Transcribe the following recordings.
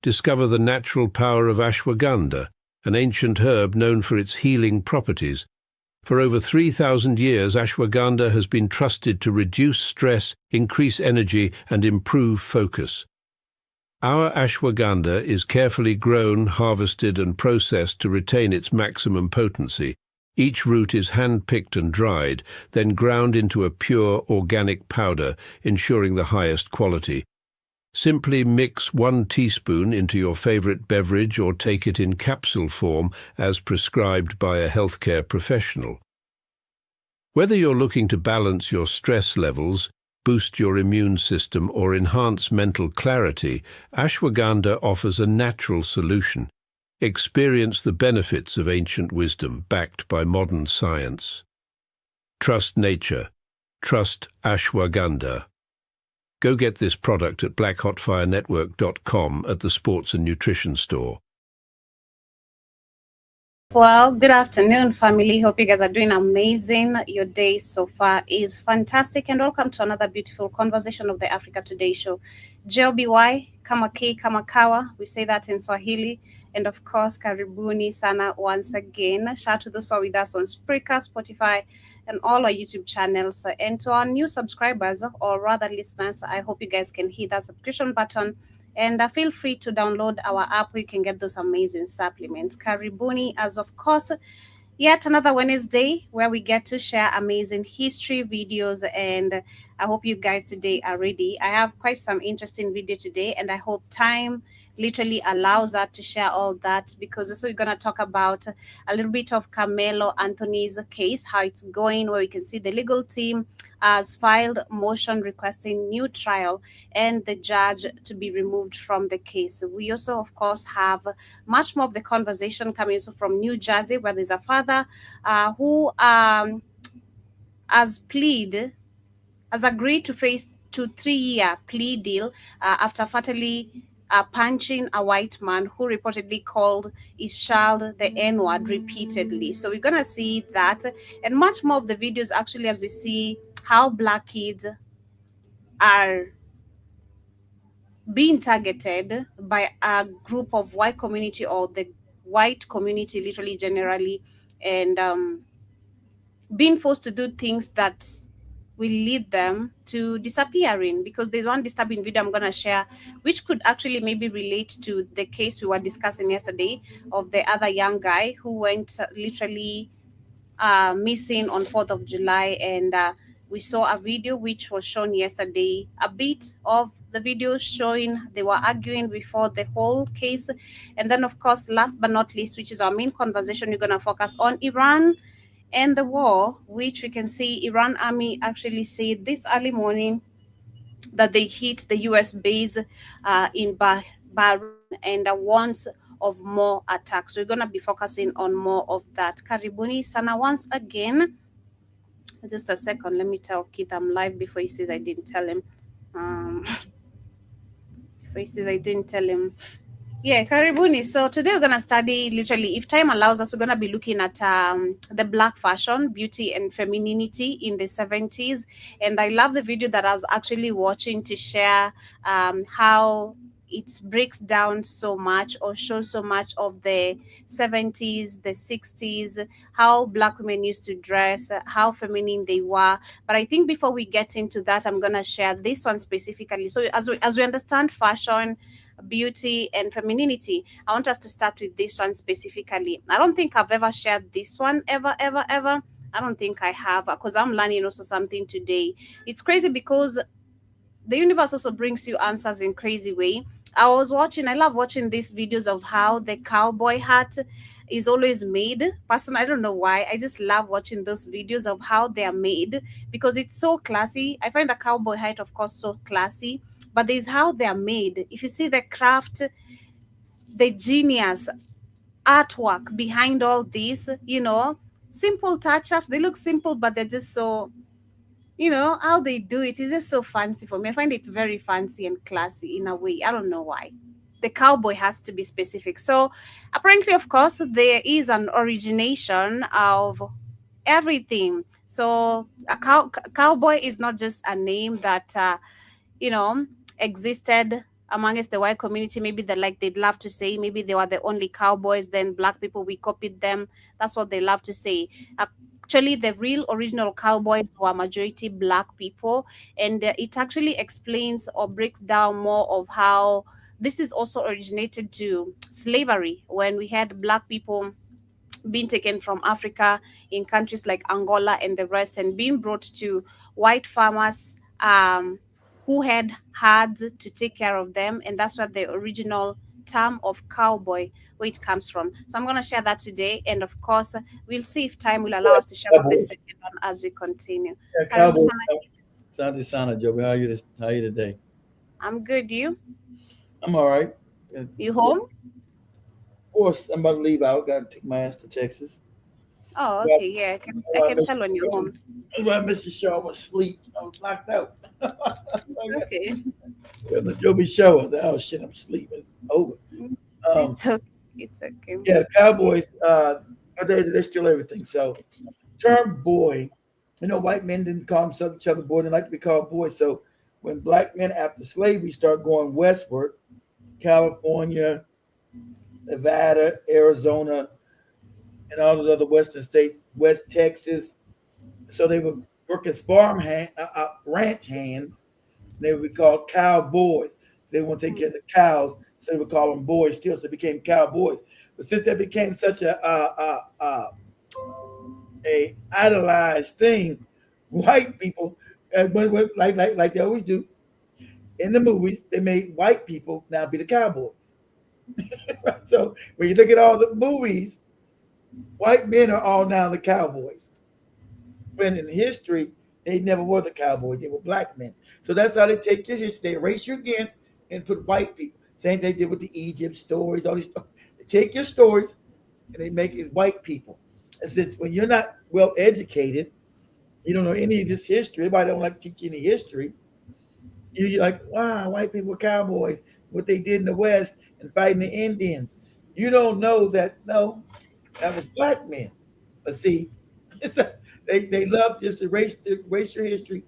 discover the natural power of ashwagandha, an ancient herb known for its healing properties. For over 3,000 years, ashwagandha has been trusted to reduce stress, increase energy, and improve focus. Our ashwagandha is carefully grown, harvested, and processed to retain its maximum potency. Each root is hand-picked and dried, then ground into a pure organic powder, ensuring the highest quality. Simply mix 1 teaspoon into your favorite beverage or take it in capsule form as prescribed by a healthcare professional. Whether you're looking to balance your stress levels, boost your immune system, or enhance mental clarity, ashwagandha offers a natural solution. Experience the benefits of ancient wisdom backed by modern science. Trust nature. Trust ashwagandha. Go get this product at blackhotfirenetwork.com at the Sports and Nutrition Store. Well, good afternoon, family. Hope you guys are doing amazing. Your day so far is fantastic, and welcome to another beautiful conversation of the Africa Today Show. JLBY, kama K, kama kawa. We say that in Swahili. And of course, karibuni sana once again. Shout out to those who are with us on Spreaker, Spotify, and all our YouTube channels. And to our new subscribers, or rather listeners, I hope you guys can hit that subscription button. And feel free to download our app where you can get those amazing supplements. Karibuni, as of course, yet another Wednesday where we get to share amazing history videos. And I hope you guys today are ready. I have quite some interesting video today, and I hope time literally allows us to share all that, because also we're going to talk about a little bit of Carmelo Anthony's case, how it's going, where we can see the legal team has filed motion requesting new trial and the judge to be removed from the case. We also, of course, have much more of the conversation coming from New Jersey, where there's a father who has agreed to face to 3-year plea deal after fatally punching a white man who reportedly called his child the N-word repeatedly. So we're going to see that and much more of the videos, actually, as we see how Black kids are being targeted by a group of white community, or the white community literally generally, and being forced to do things that will lead them to disappearing. Because there's one disturbing video I'm going to share which could actually maybe relate to the case we were discussing yesterday of the other young guy who went literally missing on 4th of July. And we saw a video which was shown yesterday, a bit of the video showing they were arguing before the whole case. And then, of course, last but not least, which is our main conversation, we're going to focus on Iran and the war, which we can see Iran army actually said this early morning that they hit the US base in Bahrain and warns of more attacks. So we're going to be focusing on more of that. Karibuni sana once again. Just a second, let me tell Keith I'm live before he says I didn't tell him. Yeah, karibuni. So today we're going to study, literally, if time allows us, we're going to be looking at the Black fashion, beauty and femininity in the 70s. And I love the video that I was actually watching to share how it breaks down so much, or shows so much of the 70s, the 60s, how Black women used to dress, how feminine they were. But I think before we get into that, I'm going to share this one specifically. So as we understand fashion, beauty and femininity, I want us to start with this one specifically. I don't think I've ever shared this one ever. I don't think I have, because I'm learning also something today. It's crazy because the universe also brings you answers in crazy way. I love watching these videos of how the cowboy hat is always made. Personally, I don't know why. I just love watching those videos of how they are made, because it's so classy. I find a cowboy hat, of course, so classy, but there's how they are made. If you see the craft, the genius artwork behind all this, simple touch-ups. They look simple, but they're just so, how they do it is just so fancy for me. I find it very fancy and classy in a way. I don't know why. The cowboy has to be specific. So apparently, of course, there is an origination of everything. So a cowboy is not just a name that, existed amongst the white community. Maybe they'd love to say maybe they were the only cowboys, then black people, we copied them. That's what they love to say. Actually, the real original cowboys were majority black people, and it actually explains or breaks down more of how this is also originated to slavery, when we had black people being taken from Africa in countries like Angola and the rest, and being brought to white farmers who had herds to take care of them. And that's where the original term of cowboy, where it comes from. So I'm going to share that today. And of course, we'll see if time will allow us to share the Cowboys. second one as we continue. Yeah, Karibu Cowboys. sana. Asante sana, Joby. How you today? I'm good. You? I'm all right. You home? Of course, I'm about to leave out. Got to take my ass to Texas. Oh, That's okay. Yeah, I why I can missed tell when you're home. that's why I missed the show. I was asleep. I was knocked out. Okay. The Joby show. I said, oh shit, I'm sleeping. Over. Um, It's okay. It's okay. yeah, Cowboys. But they still everything. So, term boy. White men didn't call themselves each other boy. They like to be called boys. So, when black men after slavery start going westward, California, Nevada, Arizona, and all those other western states, West Texas. So they would work as ranch hands. They would be called cowboys. They want to take care of the cows, so they would call them boys still. So they became cowboys. But since that became such a idolized thing, white people, like they always do in the movies, they made white people now be the cowboys. So when you look at all the movies, white men are all now the cowboys. When in history, they never were the cowboys, they were black men. So that's how they take your history. They erase you again and put white people. Same thing they did with the Egypt stories, all these stuff. They take your stories and they make it white people. And since when you're not well educated, you don't know any of this history, everybody don't like teaching any history. You're like, wow, white people were cowboys, what they did in the West and fighting the Indians. You don't know that, no, that was black men. But see, they love just erase your history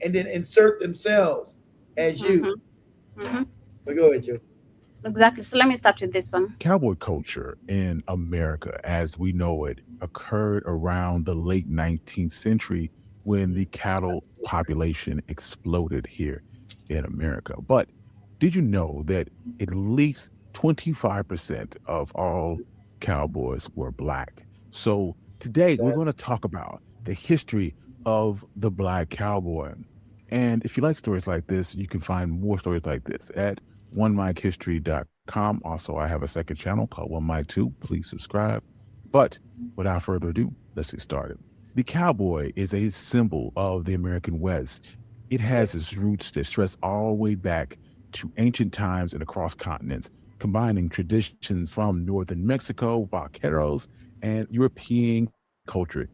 and then insert themselves as you. Mm-hmm. Mm-hmm. But go ahead, Joe. Exactly. So let me start with this one. Cowboy culture in America, as we know it, occurred around the late 19th century when the cattle population exploded here in America. But did you know that at least 25% of all cowboys were black? So today we're going to talk about the history of the black cowboy. And if you like stories like this, you can find more stories like this at onemikehistory.com. Also, I have a second channel called One Mike 2. Please subscribe. But without further ado, let's get started. The cowboy is a symbol of the American West. It has its roots that stretch all the way back to ancient times and across continents, combining traditions from northern Mexico, vaqueros, and European culture,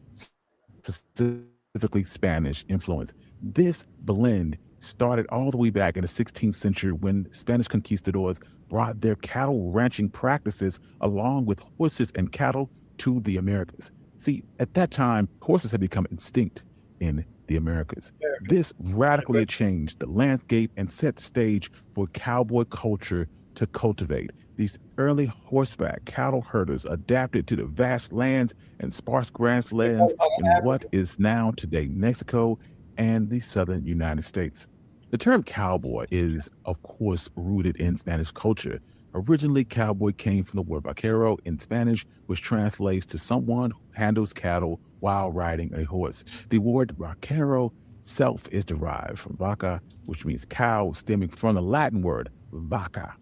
specifically Spanish influence. This blend started all the way back in the 16th century when Spanish conquistadors brought their cattle ranching practices along with horses and cattle to the Americas. See, at that time, horses had become extinct in the Americas. This radically changed the landscape and set the stage for cowboy culture to cultivate. These early horseback cattle herders adapted to the vast lands and sparse grasslands in what is now today Mexico and the southern United States. The term cowboy is, of course, rooted in Spanish culture. Originally, cowboy came from the word vaquero in Spanish, which translates to someone who handles cattle while riding a horse. The word vaquero itself is derived from vaca, which means cow, stemming from the Latin word vaca.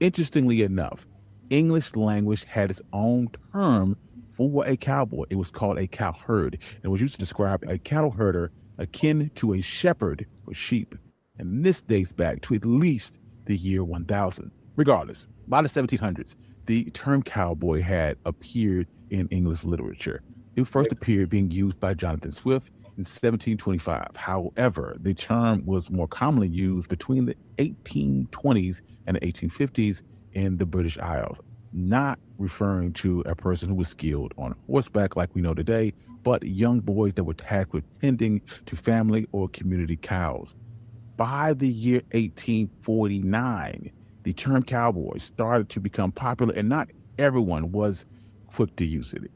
Interestingly enough, English language had its own term for a cowboy. It was called a cow herd, and was used to describe a cattle herder akin to a shepherd for sheep. And this dates back to at least the year 1000. Regardless, by the 1700s, the term cowboy had appeared in English literature. It first appeared being used by Jonathan Swift in 1725. However, the term was more commonly used between the 1820s and the 1850s in the British Isles, not referring to a person who was skilled on horseback like we know today, but young boys that were tasked with tending to family or community cows. By the year 1849, the term cowboy started to become popular, and not everyone was quick to use it.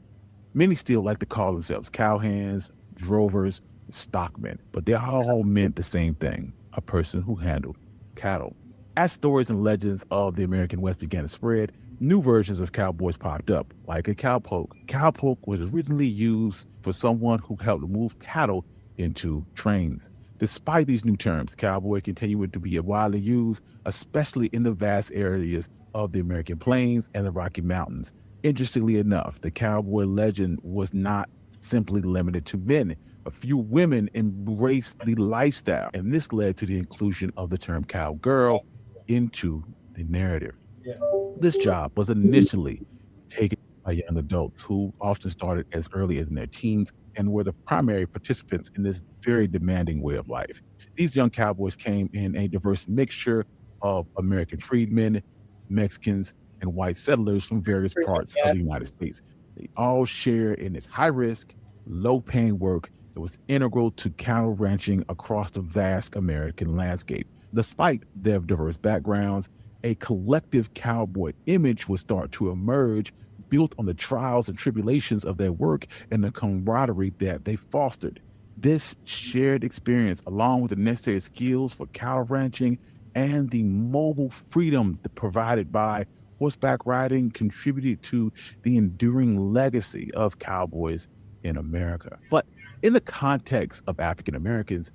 Many still like to call themselves cowhands, drovers, stockmen, but they all meant the same thing: a person who handled cattle. As stories and legends of the American West began to spread, new versions of cowboys popped up, like a cowpoke. Cowpoke was originally used for someone who helped move cattle into trains. Despite these new terms, cowboy continued to be widely used, especially in the vast areas of the American plains and the Rocky Mountains. Interestingly enough, the cowboy legend was not simply limited to men. A few women embraced the lifestyle, and this led to the inclusion of the term cowgirl into the narrative. Yeah. This job was initially taken by young adults who often started as early as in their teens and were the primary participants in this very demanding way of life. These young cowboys came in a diverse mixture of American freedmen, Mexicans, and white settlers from various parts of the United States. They all share in this high risk, low paying work that was integral to cattle ranching across the vast American landscape. Despite their diverse backgrounds, a collective cowboy image would start to emerge, built on the trials and tribulations of their work and the camaraderie that they fostered. This shared experience, along with the necessary skills for cattle ranching and the mobile freedom provided by horseback riding, contributed to the enduring legacy of cowboys in America. But in the context of African Americans,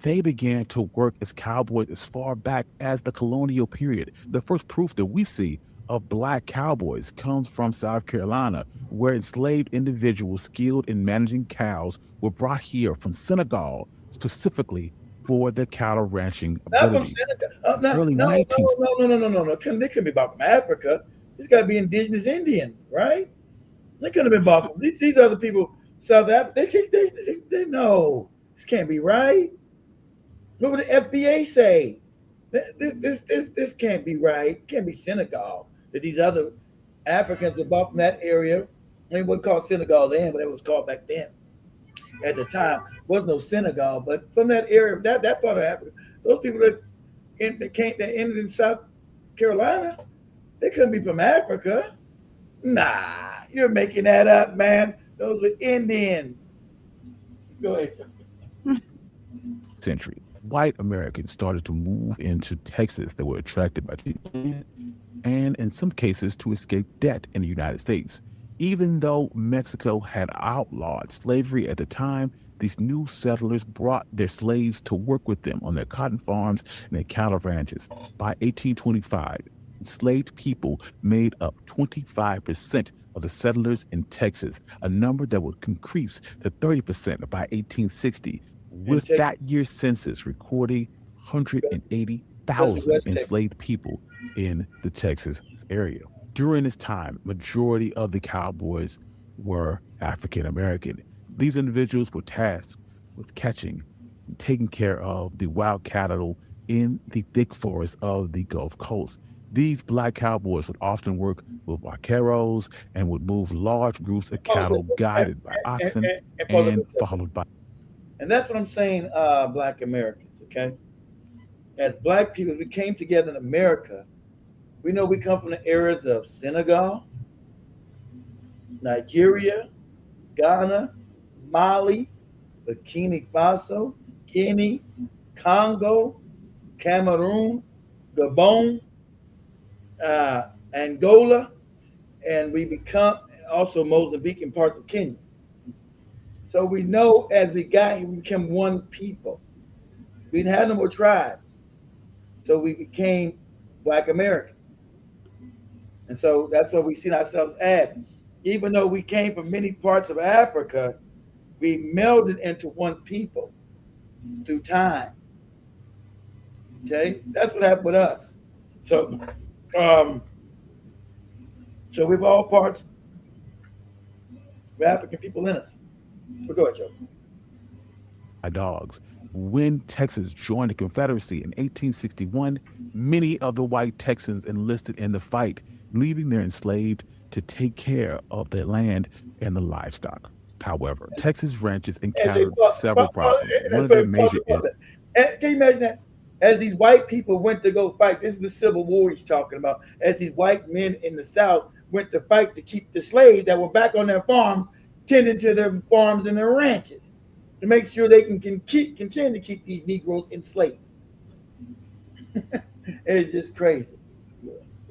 they began to work as cowboys as far back as the colonial period. The first proof that we see of Black cowboys comes from South Carolina, where enslaved individuals skilled in managing cows were brought here from Senegal specifically for their cattle ranching abilities. Early 19th. No. They couldn't be bought from Africa. It's got to be indigenous Indians, right? They couldn't have been bought from these other people. South Africa. They know this can't be right. What would the FBA say? This can't be right. It can't be Senegal. That these other Africans were bought from that area. I mean, what called Senegal then, but it was called back then. At the time, was no Senegal, but from that area, that part of Africa, those people that ended in South Carolina, they couldn't be from Africa. Nah, you're making that up, man. Those were Indians. Go ahead. Century. White Americans started to move into Texas that were attracted by the land and in some cases to escape debt in the United States. Even though Mexico had outlawed slavery at the time, these new settlers brought their slaves to work with them on their cotton farms and their cattle ranches. By 1825, enslaved people made up 25% of the settlers in Texas, a number that would increase to 30% by 1860, with that year's census recording 180,000 enslaved people in the Texas area. During this time, majority of the cowboys were African American. These individuals were tasked with catching and taking care of the wild cattle in the thick forests of the Gulf Coast. These Black cowboys would often work with vaqueros and would move large groups of cattle guided by oxen and followed by. And that's what I'm saying, Black Americans, okay? As Black people, we came together in America. We know we come from the areas of Senegal, Nigeria, Ghana, Mali, Burkina Faso, Guinea, Congo, Cameroon, Gabon, Angola, and we become also Mozambique and parts of Kenya. So we know as we got here, we became one people. We didn't have no more tribes. So we became Black Americans. And so that's what we see ourselves as. Even though we came from many parts of Africa, we melded into one people through time. Okay? That's what happened with us. So we've all parts of African people in us. But go ahead, Joe. Dogs. When Texas joined the Confederacy in 1861, many of the white Texans enlisted in the fight, leaving their enslaved to take care of their land and the livestock. However, Texas ranchers encountered several problems. One of their major can you imagine that? as these white people went to go fight, this is the Civil War he's talking about, as these white men in the South went to fight to keep the slaves that were back on their farms, tending to their farms and their ranches, to make sure they can continue to keep these Negroes enslaved. It's just crazy.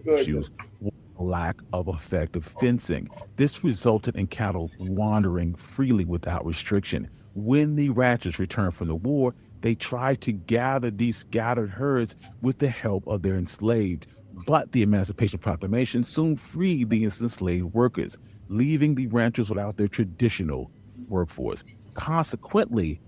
Go ahead, Issues was a lack of effective fencing. This resulted in cattle wandering freely without restriction. When the ranchers returned from the war, they tried to gather these scattered herds with the help of their enslaved. But the Emancipation Proclamation soon freed the enslaved workers, leaving the ranchers without their traditional workforce. Consequently,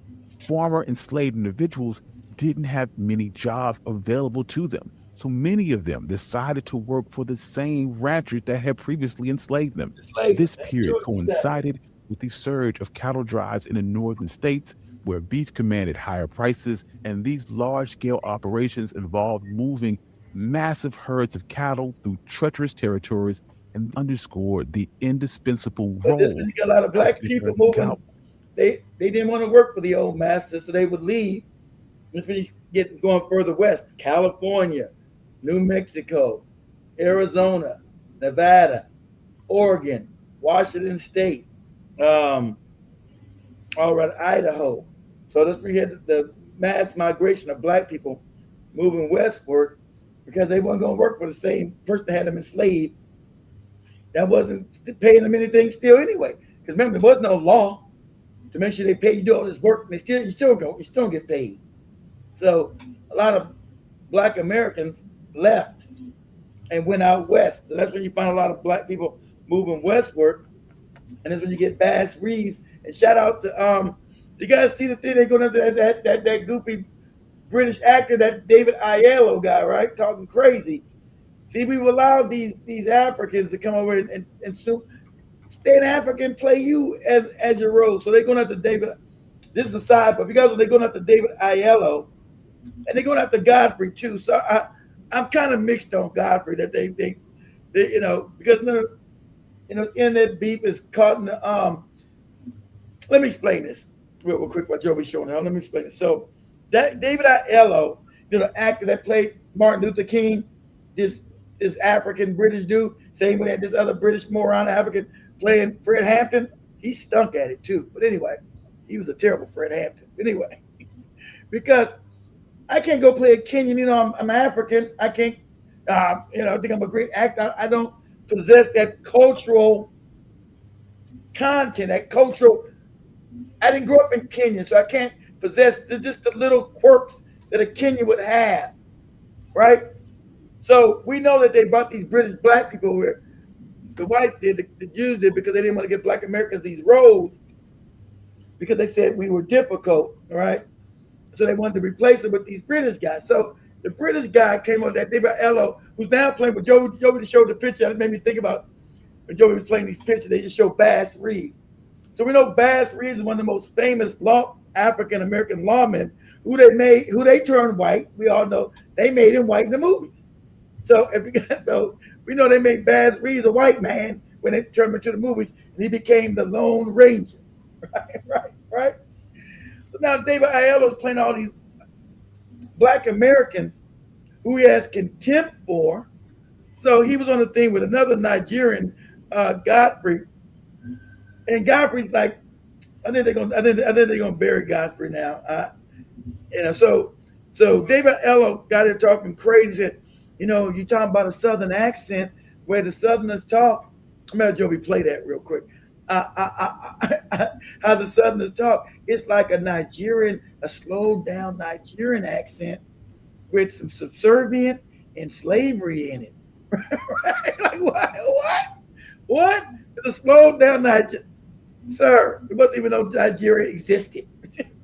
former enslaved individuals didn't have many jobs available to them. So many of them decided to work for the same ranchers that had previously enslaved them. This period coincided with the surge of cattle drives in the northern states, where beef commanded higher prices, and these large-scale operations involved moving massive herds of cattle through treacherous territories and underscored the indispensable But role this is a lot of black people moving. They didn't want to work for the old masters, so they would leave. This when you get going further west, California, New Mexico, Arizona, Nevada, Oregon, Washington State, all right, Idaho. So that's where you had the mass migration of black people moving westward because they weren't going to work for the same person that had them enslaved. That wasn't paying them anything still anyway. Because remember, there was no law to make sure they pay you do all this work, and you still don't get paid. So a lot of black Americans left and went out west. So that's when you find a lot of black people moving westward. And that's when you get Bass Reeves. And shout out to you guys see the thing they going after that goofy British actor, that David Aiello guy, right? Talking crazy. See, we've allowed these Africans to come over and stay in Africa and play you as your role. So they're going after David. This is a side, but because they're going after David Aiello, and they're going after Godfrey too. So I'm kind of mixed on Godfrey that they because internet beef is caught in the Let me explain this real quick while Joey's showing how. Let me explain it. So that David Aiello, the actor that played Martin Luther King, this African British dude, same way that this other British moron African playing Fred Hampton, he stunk at it too. But anyway, he was a terrible Fred Hampton. Anyway, because I can't go play a Kenyan, I'm African. I can't, I think I'm a great actor. I don't possess that cultural content, that cultural. I didn't grow up in Kenya, so I can't possess just the little quirks that a Kenyan would have, right? So we know that they brought these British black people here. The whites did, the Jews did, because they didn't want to give black Americans these roles because they said we were difficult, right? So they wanted to replace it with these British guys. So the British guy came on that David Aiello, who's now playing with Joey. Joey just showed the picture. It made me think about when Joey was playing these pictures. They just showed Bass Reeves. So we know Bass Reeves is one of the most famous African American lawmen who they turned white. We all know they made him white in the movies. So we know they made Bass Reeves a white man when they turned him into the movies, and he became the Lone Ranger. Right. So now David Aiello is playing all these black Americans who he has contempt for. So he was on the thing with another Nigerian, Godfrey. And Godfrey's like, I think they're gonna bury Godfrey now. So David Aiello got here talking crazy. Said, you talking about a Southern accent where the Southerners talk. I'm gonna have Joey play that real quick. How the Southerners talk. It's like a slowed down Nigerian accent with some subservient and slavery in it. Right? Like what? It's a slowed down Nigerian. Sir, we wasn't even know Nigeria existed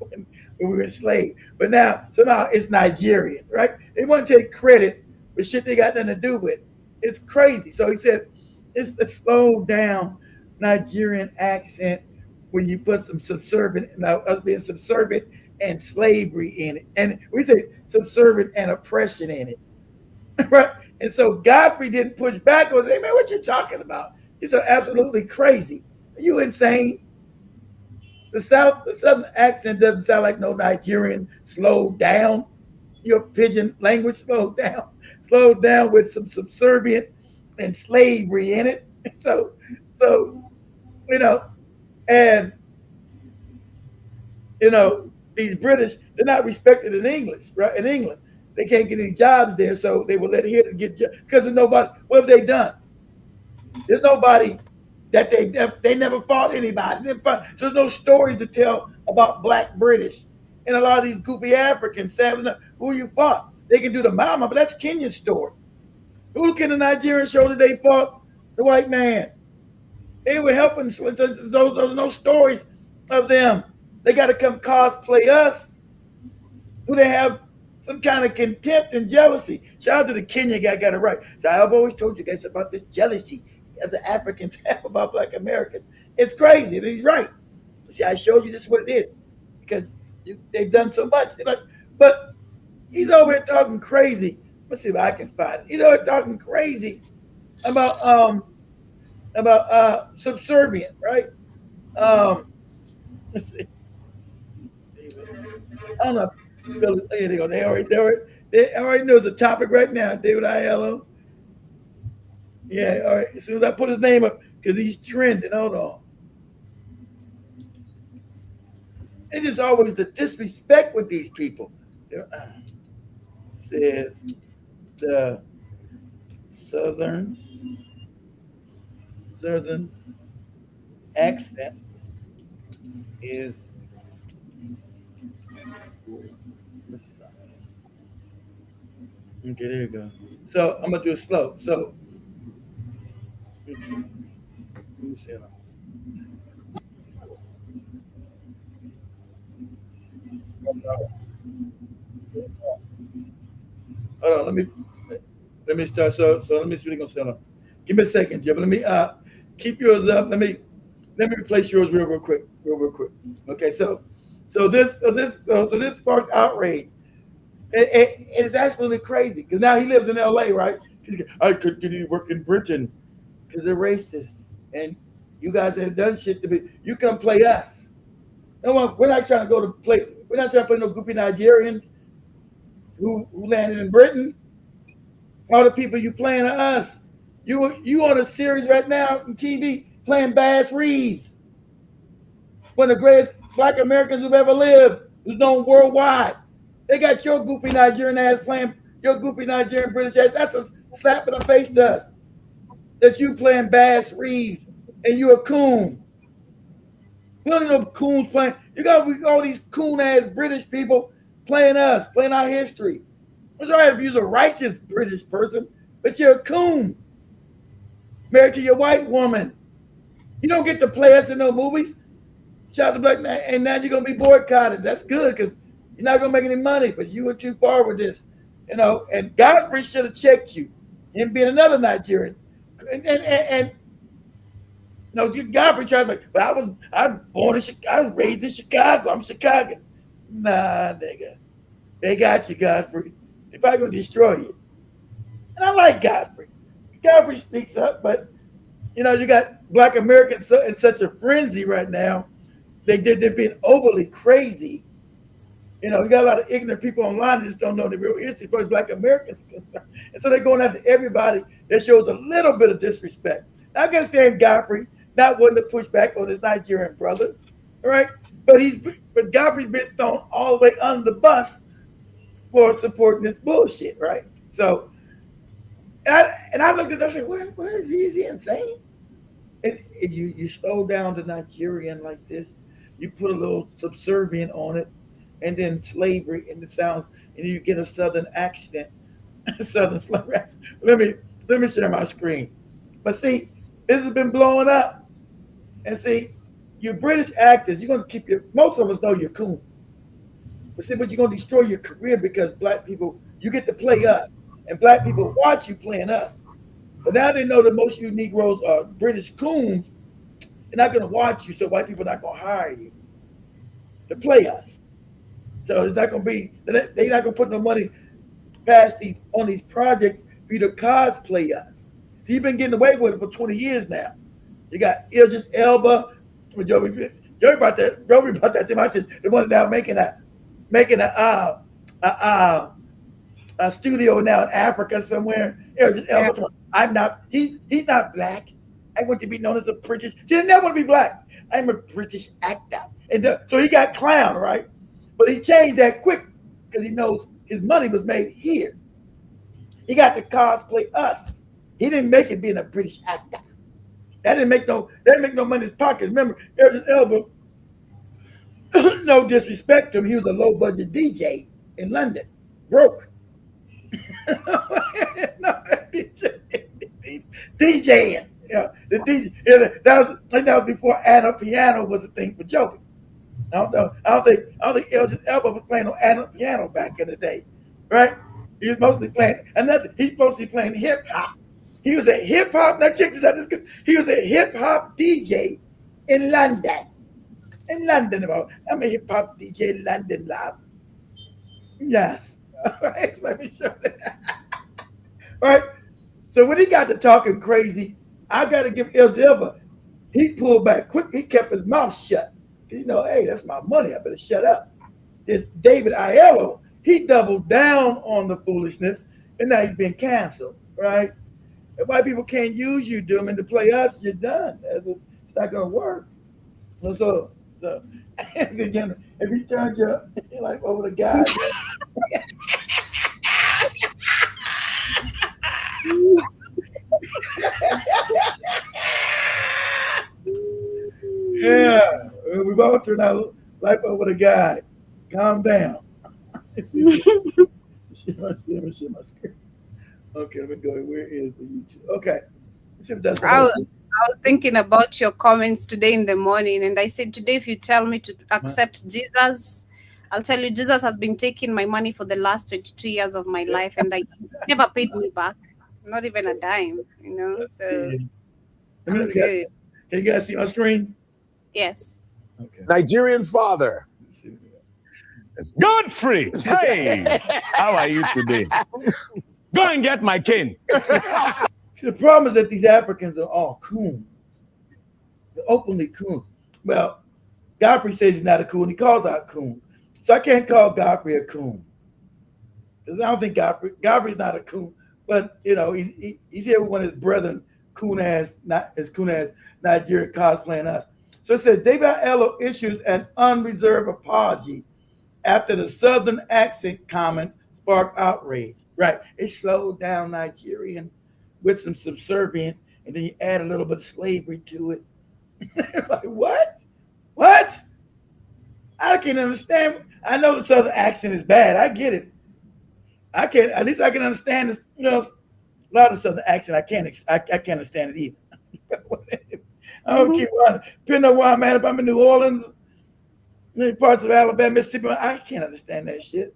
when we were enslaved. But now, somehow it's Nigerian, right? They want to take credit for shit they got nothing to do with. It's crazy. So he said, it's a slowed down Nigerian accent when you put some subservient, us being subservient and slavery in it. And we say subservient and oppression in it, right? And so Godfrey didn't push back or say, man, what you talking about? He said, absolutely crazy. Are you insane? The Southern accent doesn't sound like no Nigerian slowed down. your pigeon language slowed down with some subservient and slavery in it. So, so you know, and these British, they're not respected in English, right? In England, they can't get any jobs there, so they will let here to get jobs because there's nobody. What have they done? There's nobody that they never fought anybody. So there's no stories to tell about Black British and a lot of these goofy Africans. Sadly, who you fought? They can do the mama, but that's Kenya's story. Who can the Nigerian show that they fought the white man? They were helping. Those no stories of them. They got to come cosplay us. Do they have some kind of contempt and jealousy? Shout out to the Kenya guy, got it right. So I've always told you guys about this jealousy that the Africans have about Black Americans. It's crazy, and he's right. See, I showed you this is what it is because they've done so much. But he's over here talking crazy. Let's see if I can find it. He's over here talking crazy about subservient, right? Let's see. I don't know. Here they go. They already know it's a topic right now. David Aiello. Yeah, all right. As soon as I put his name up, because he's trending. Hold on. It's just always the disrespect with these people. Says the southern accent is okay, there you go. So I'm gonna do it slow. So let me see. Hold on, let me start. So let me see what it's gonna say. Give me a second, Jim. Let me keep yours up. Let me replace yours real quick. Okay, so this sparks outrage. It's absolutely crazy because now he lives in LA, right? I could get work in Britain because they're racist and you guys have done shit to me. You come play us. No, we're not trying to go to play. We're not trying to play no goofy Nigerians who landed in Britain. All the people you playing are us. You on a series right now on TV playing Bass Reeves, one of the greatest Black Americans who've ever lived, who's known worldwide. They got your goofy Nigerian ass playing your goofy Nigerian British ass. That's a slap in the face to us. That you playing Bass Reeves and you a coon. We don't know coons playing. You got all these coon ass British people playing us, playing our history. It's all right if you're a righteous British person, but you're a coon. Married to your white woman. You don't get to play us in no movies. Shout out to Black Man, and now you're gonna be boycotted. That's good because you're not gonna make any money, but you were too far with this, And Godfrey should have checked you, him being another Nigerian, and Godfrey tried to like, but I was born in Chicago, I was raised in Chicago. I'm Chicago. Nah, nigga, they got you, Godfrey. They're probably gonna destroy you. And I like Godfrey. Godfrey speaks up, but you got Black Americans in such a frenzy right now. They're being overly crazy. You got a lot of ignorant people online that just don't know the real history as far as Black Americans are concerned. And so they're going after everybody that shows a little bit of disrespect. Now, I can understand Godfrey not wanting to push back on his Nigerian brother, all right? But Godfrey's been thrown all the way under the bus for supporting this bullshit, right? So, and I looked at that and said, where is he? Is he insane? If you slow down the Nigerian like this, you put a little subservient on it, and then slavery, and it sounds, and you get a southern accent, southern slavery accent. Let me share my screen. But see, this has been blowing up, and see, you British actors, you're gonna keep most of us know you're cool, but you're gonna destroy your career because Black people, you get to play us, and Black people watch you playing us. But now they know that most of you Negroes are British coons. They're not going to watch you, so white people are not going to hire you to play us. So it's not going to be, they're not going to put no money past on these projects for you to cosplay us. So you've been getting away with it for 20 years now. You got Idris Elba, Joey about that. Joey about that. The one now making a a studio now in Africa somewhere. Idris Elba, I'm not. He's not black. I want to be known as a British. See, I never want to be black. I'm a British actor, and so he got clown, right? But he changed that quick because he knows his money was made here. He got to cosplay us. He didn't make it being a British actor. That didn't make no money in his pocket. Remember, Idris Elba, no disrespect to him, he was a low budget DJ in London, broke. DJing. Yeah, the DJ. Yeah, that was before Anna Piano was a thing for joking. I don't think Idris Elba was playing on Anna Piano back in the day, right? He was mostly playing hip hop. He was a hip hop. Now check this out. He was a hip hop DJ in London. I'm a hip hop DJ in London, love. Yes. All right, let me show that. All right. So when he got to talking crazy, I got to give Idris Elba. He pulled back quick. He kept his mouth shut. You know, hey, that's my money. I better shut up. This David Aiello, he doubled down on the foolishness, and now he's been canceled, right? If white people can't use you, Dooman, to play us, you're done. It's not going to work. So if you turn your like over the guy, yeah, we've all turned our life over the guy. Calm down. Share my screen. Okay, let me go. Where is the YouTube? Okay. I was thinking about your comments today in the morning, and I said today, if you tell me to accept Jesus, I'll tell you Jesus has been taking my money for the last 22 years of my life, and I never paid me back, not even a dime. You know, so I'm good. Can you guys see my screen? Yes. Okay. Nigerian father. It's Godfrey. Hey, how are you today? Go and get my cane. See, the problem is that these Africans are all coons. They're openly coons. Well, Godfrey says he's not a coon. He calls out coons. So I can't call Godfrey a coon. Because I don't think Godfrey's not a coon. But, you know, he's here with one of his brethren, not as coon as Nigeria cosplaying us. So it says, David Aiello issues an unreserved apology after the Southern accent comments sparked outrage. Right. It slowed down Nigerian with some subservient, and then you add a little bit of slavery to it. Like, what? What? I can't understand. I know the Southern accent is bad. I get it. At least I can understand this. You know, a lot of Southern accent, I can't understand it either. I don't keep running. Depending on where I'm at, if I'm in New Orleans, many parts of Alabama, Mississippi, I can't understand that shit.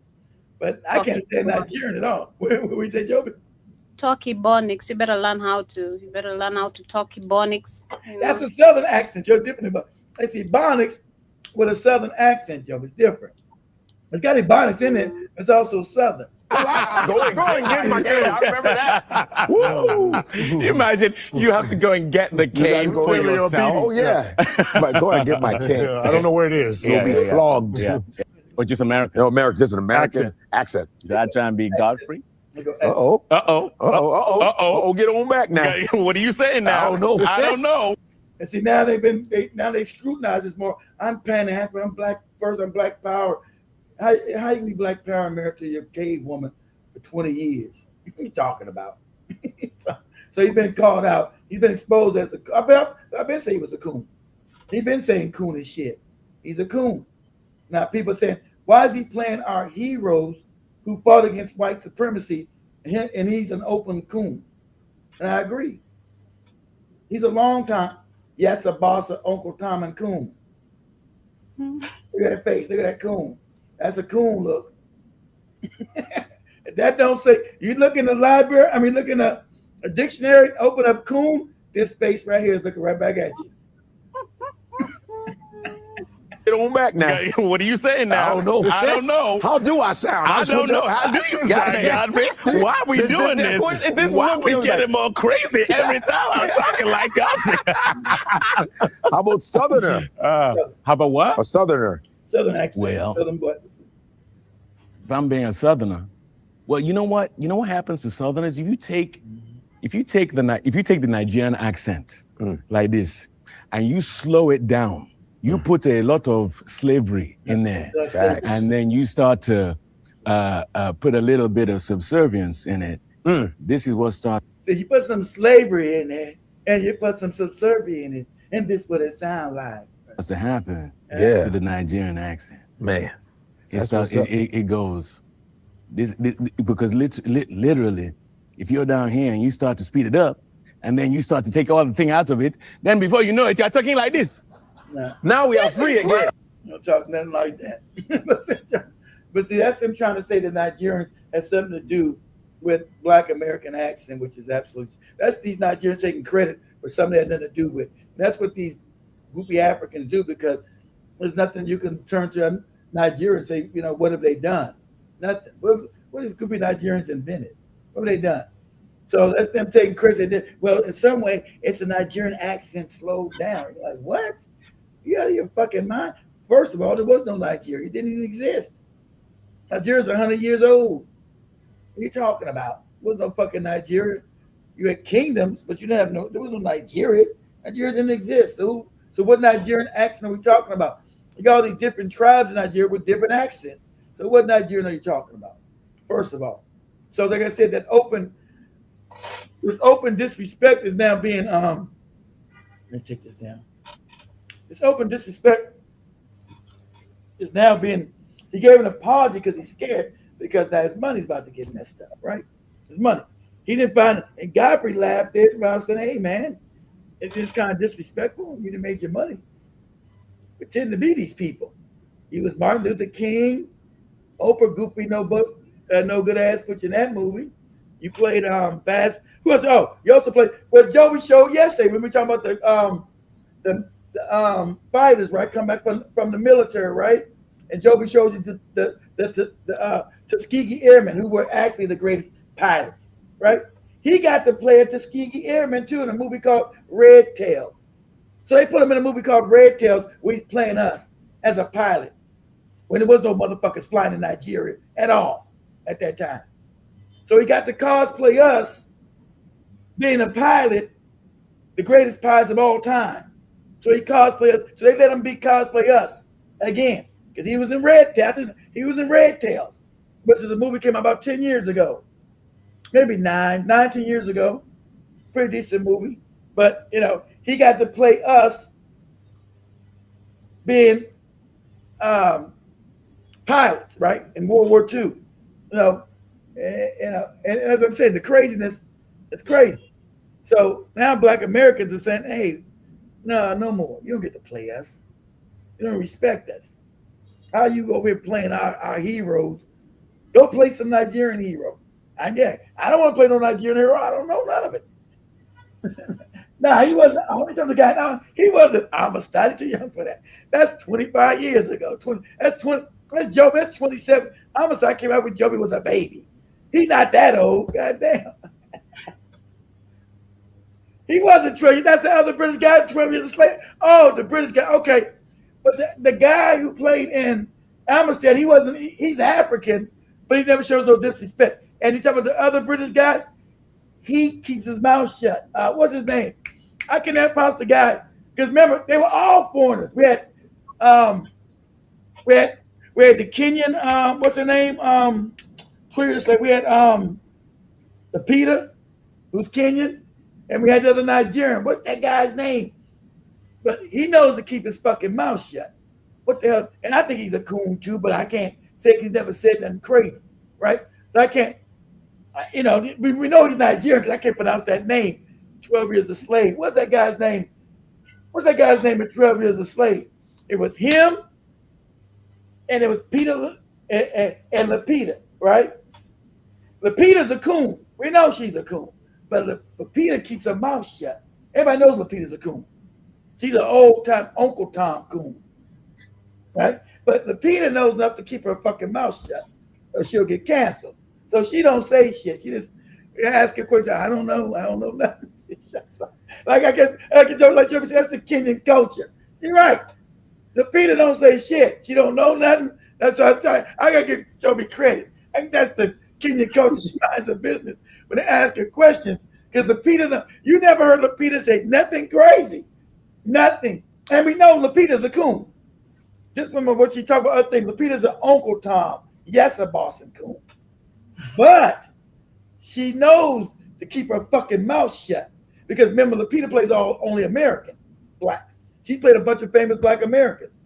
But I can't understand Nigerian at all. What we say, Joby? Talk Ebonics. You better learn how to talk Ebonics. You know? That's a Southern accent, Joe. Different, but I see Ebonics with a Southern accent, Joe. It's different. It's got Ebonics in it. It's also Southern. Go and get my cane. I remember that. Woo! Imagine you have to go and get the cane for yourself. Oh yeah, but go and get my cane. I don't know where it is. You'll be flogged. Yeah. Or just American. No, American. This is an American accent. Did I try and be Godfrey? Uh-oh. Get on back now. What are you saying now? I don't know. And see, now they've scrutinized this more. I'm Pan-African. I'm black first. I'm black power. How you be black power married to your cave woman for 20 years? What are you talking about? So he's been called out. He's been exposed as I've been saying he was a coon. He's been saying coon and shit. He's a coon. Now people are saying, why is he playing our heroes who fought against white supremacy, and he's an open coon? And I agree. He's a long time, yes, a boss of Uncle Tom and Coon. Look at that face. Look at that coon. That's a coon look. That don't say, you look in the library, look in a dictionary, open up coon, this face right here is looking right back at you. Get on back now. What are you saying now? I don't know. How do I sound? I don't know. How do you sound, Godfrey? Why are we doing this? Why are we getting more crazy every time I'm talking like Godfrey? How about Southerner? How about what? A Southerner. Southern accent. Well, Southern voice. if I'm being a Southerner, Well, you know what? You know what happens to Southerners? If you take the Nigerian accent like this, and you slow it down, you put a lot of slavery in there, and then you start to put a little bit of subservience in it. This is what starts. So you put some slavery in there, and you put some subservience in it, and this is what it sounds like. What's to happen Yeah. to the Nigerian accent? Man. It goes this because literally, if you're down here and you start to speed it up, and then you start to take all the thing out of it, then before you know it, you're talking like this. Now we are free again. Don't talk nothing like that. But see, that's them trying to say that Nigerians has something to do with Black American accent, which is absolutely, that's these Nigerians taking credit for something that had nothing to do with. That's what these goopy Africans do, because there's nothing you can turn to Nigeria and say, you know, what have they done? Nothing. What has goopy Nigerians invented? What have they done? So that's them taking credit. Well, in some way, it's a Nigerian accent slowed down. You're like, what? You out of your fucking mind? First of all, there was no Nigeria. It didn't even exist. Nigeria's 100 years old. What are you talking about? There was no fucking Nigeria. You had kingdoms, but you didn't have there was no Nigeria. Nigeria didn't exist. So what Nigerian accent are we talking about? You got all these different tribes in Nigeria with different accents. So what Nigerian are you talking about? First of all. So like I said, that this open disrespect is now being let me take this down. This open disrespect is now being, he gave an apology because he's scared, because now his money's about to get messed up, right? His money. He didn't find it. And Godfrey laughed at it while saying, hey man, it's just kind of disrespectful. You done made your money. Pretend to be these people. He was Martin Luther King, Oprah Goofy, no good ass put you in that movie. You played Fast. Who else? Oh, you also played, well, Joey showed yesterday when we talking about the fighters, right? Come back from the military, right? And Joby showed you the Tuskegee Airmen, who were actually the greatest pilots, right? He got to play a Tuskegee Airman too in a movie called Red Tails. So they put him in a movie called Red Tails where he's playing us as a pilot when there was no motherfuckers flying in Nigeria at all at that time. So he got to cosplay us being a pilot, the greatest pilots of all time. So he cosplayed us. So they let him cosplay us again, because he was in Red Tails. He was in Red Tails, which is a movie came out about 10 years ago, maybe 19 years ago. Pretty decent movie, but you know he got to play us being pilots, right, in World War II. And as I'm saying, the craziness, it's crazy. So now Black Americans are saying, hey, no more. You don't get to play us. You don't respect us. How you over here playing our heroes? Go play some Nigerian hero. I don't want to play no Nigerian hero. I don't know none of it. He wasn't. How many times the guy? No, he wasn't. I'm a study too young for that. That's 25 years ago. That's 20. That's Joby. That's 27. Homicide came out when Joby was a baby. He's not that old. Goddamn. He wasn't 12. That's the other British guy, 12 years a slave. Oh, the British guy. Okay. But the guy who played in Amistad, he's African, but he never shows no disrespect. And you talk about the other British guy, he keeps his mouth shut. What's his name? I can never pronounce the guy. Because remember, they were all foreigners. We had the Kenyan, what's her name? Previously, we had the Peter, who's Kenyan, and we had the other Nigerian. What's that guy's name? But he knows to keep his fucking mouth shut. What the hell? And I think he's a coon too, but I can't say he's never said nothing crazy, right? So I can't, we know he's Nigerian because I can't pronounce that name. 12 Years a Slave. What's that guy's name? What's that guy's name in 12 Years a Slave? It was him, and it was Peter and Lupita, right? Lupita's a coon. We know she's a coon, but Lupita keeps her mouth shut. Everybody knows Lupita's a coon. She's an old-time Uncle Tom coon, right? But Lupita knows enough to keep her fucking mouth shut, or she'll get canceled. So she don't say shit. She just ask a question. I don't know nothing. She shuts up. Like Joby said, that's the Kenyan culture. You're right. Lupita don't say shit. She don't know nothing. That's why I gotta give Joby credit. I think that's the Kenyan culture, she minds her business when they ask her questions. Because Lupita, you never heard Lupita say nothing crazy. Nothing. And we know Lupita's a coon. Just remember what she talked about other things. Lupita's an Uncle Tom. Yes, a Boston coon. But she knows to keep her fucking mouth shut. Because remember, Lupita plays only American blacks. She played a bunch of famous black Americans.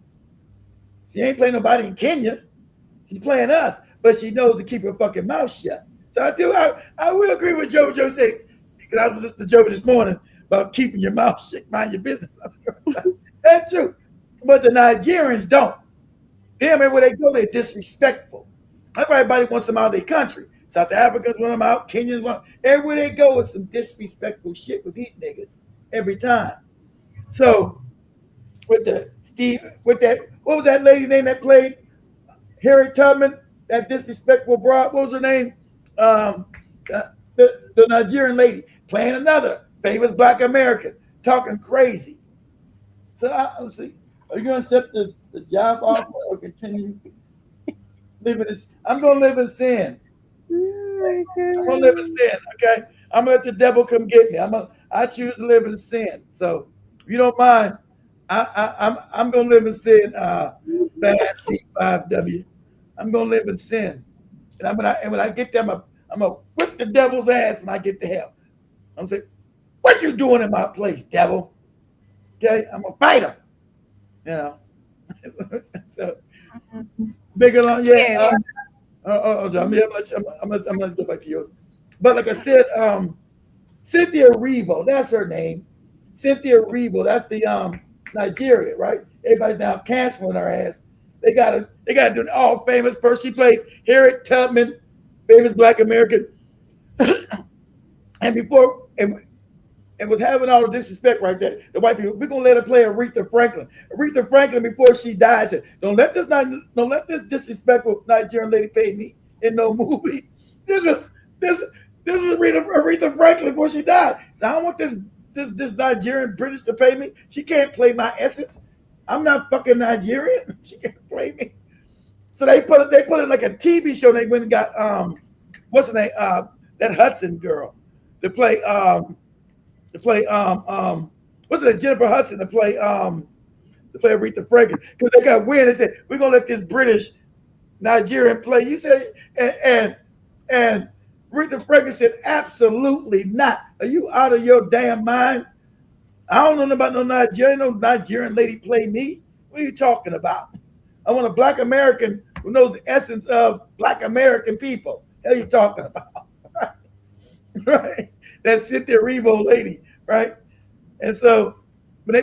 She ain't playing nobody in Kenya. She's playing us. But she knows to keep her fucking mouth shut. So I will agree with JoJo said, because I was listening to JoJo this morning about keeping your mouth shut, mind your business. That's true. But the Nigerians don't. Them, everywhere they go, they're disrespectful. Everybody wants them out of their country. South Africans want them out. Kenyans want them. Everywhere they go, it's some disrespectful shit with these niggas every time. So, what was that lady name that played Harriet Tubman? That disrespectful broad. What was her name? The Nigerian lady playing another famous black American, talking crazy. So, let's see. Are you going to accept the job offer or continue living this? I'm going to live in sin. I'm going to live in sin, okay? I'm going to let the devil come get me. I choose to live in sin. So, if you don't mind, I'm going to live in sin, fast C5W. I'm going to live in sin. And when I get there, I'm going to whip the devil's ass when I get to hell. I'm going to say, what you doing in my place, devil? Okay? I'm going to fight him. You know, so bigger long, yeah. I'm gonna go back to yours. But like I said, Cynthia Erivo, that's her name. Cynthia Erivo, that's the Nigeria, right? Everybody's now canceling her ass. They gotta do an all famous person. She played Harriet Tubman, famous black American, and was having all the disrespect right there. The white people, we're gonna let her play Aretha Franklin. Aretha Franklin, before she died, said, "Don't let this disrespectful Nigerian lady pay me in no movie." This was Aretha Franklin before she died. So I don't want this Nigerian British to pay me. She can't play my essence. I'm not fucking Nigerian. She can't play me. So they put it like a TV show. They went and got what's her name? That Hudson girl to play what's it, Jennifer Hudson to play Aretha Franklin, because they got wind. They said, we're gonna let this British Nigerian play. You said, and Aretha Franklin said, absolutely not. Are you out of your damn mind? I don't know about no Nigerian lady play me. What are you talking about? I want a black American who knows the essence of black American people. What are you talking about? Right? That Cynthia Erivo lady, right? And so when they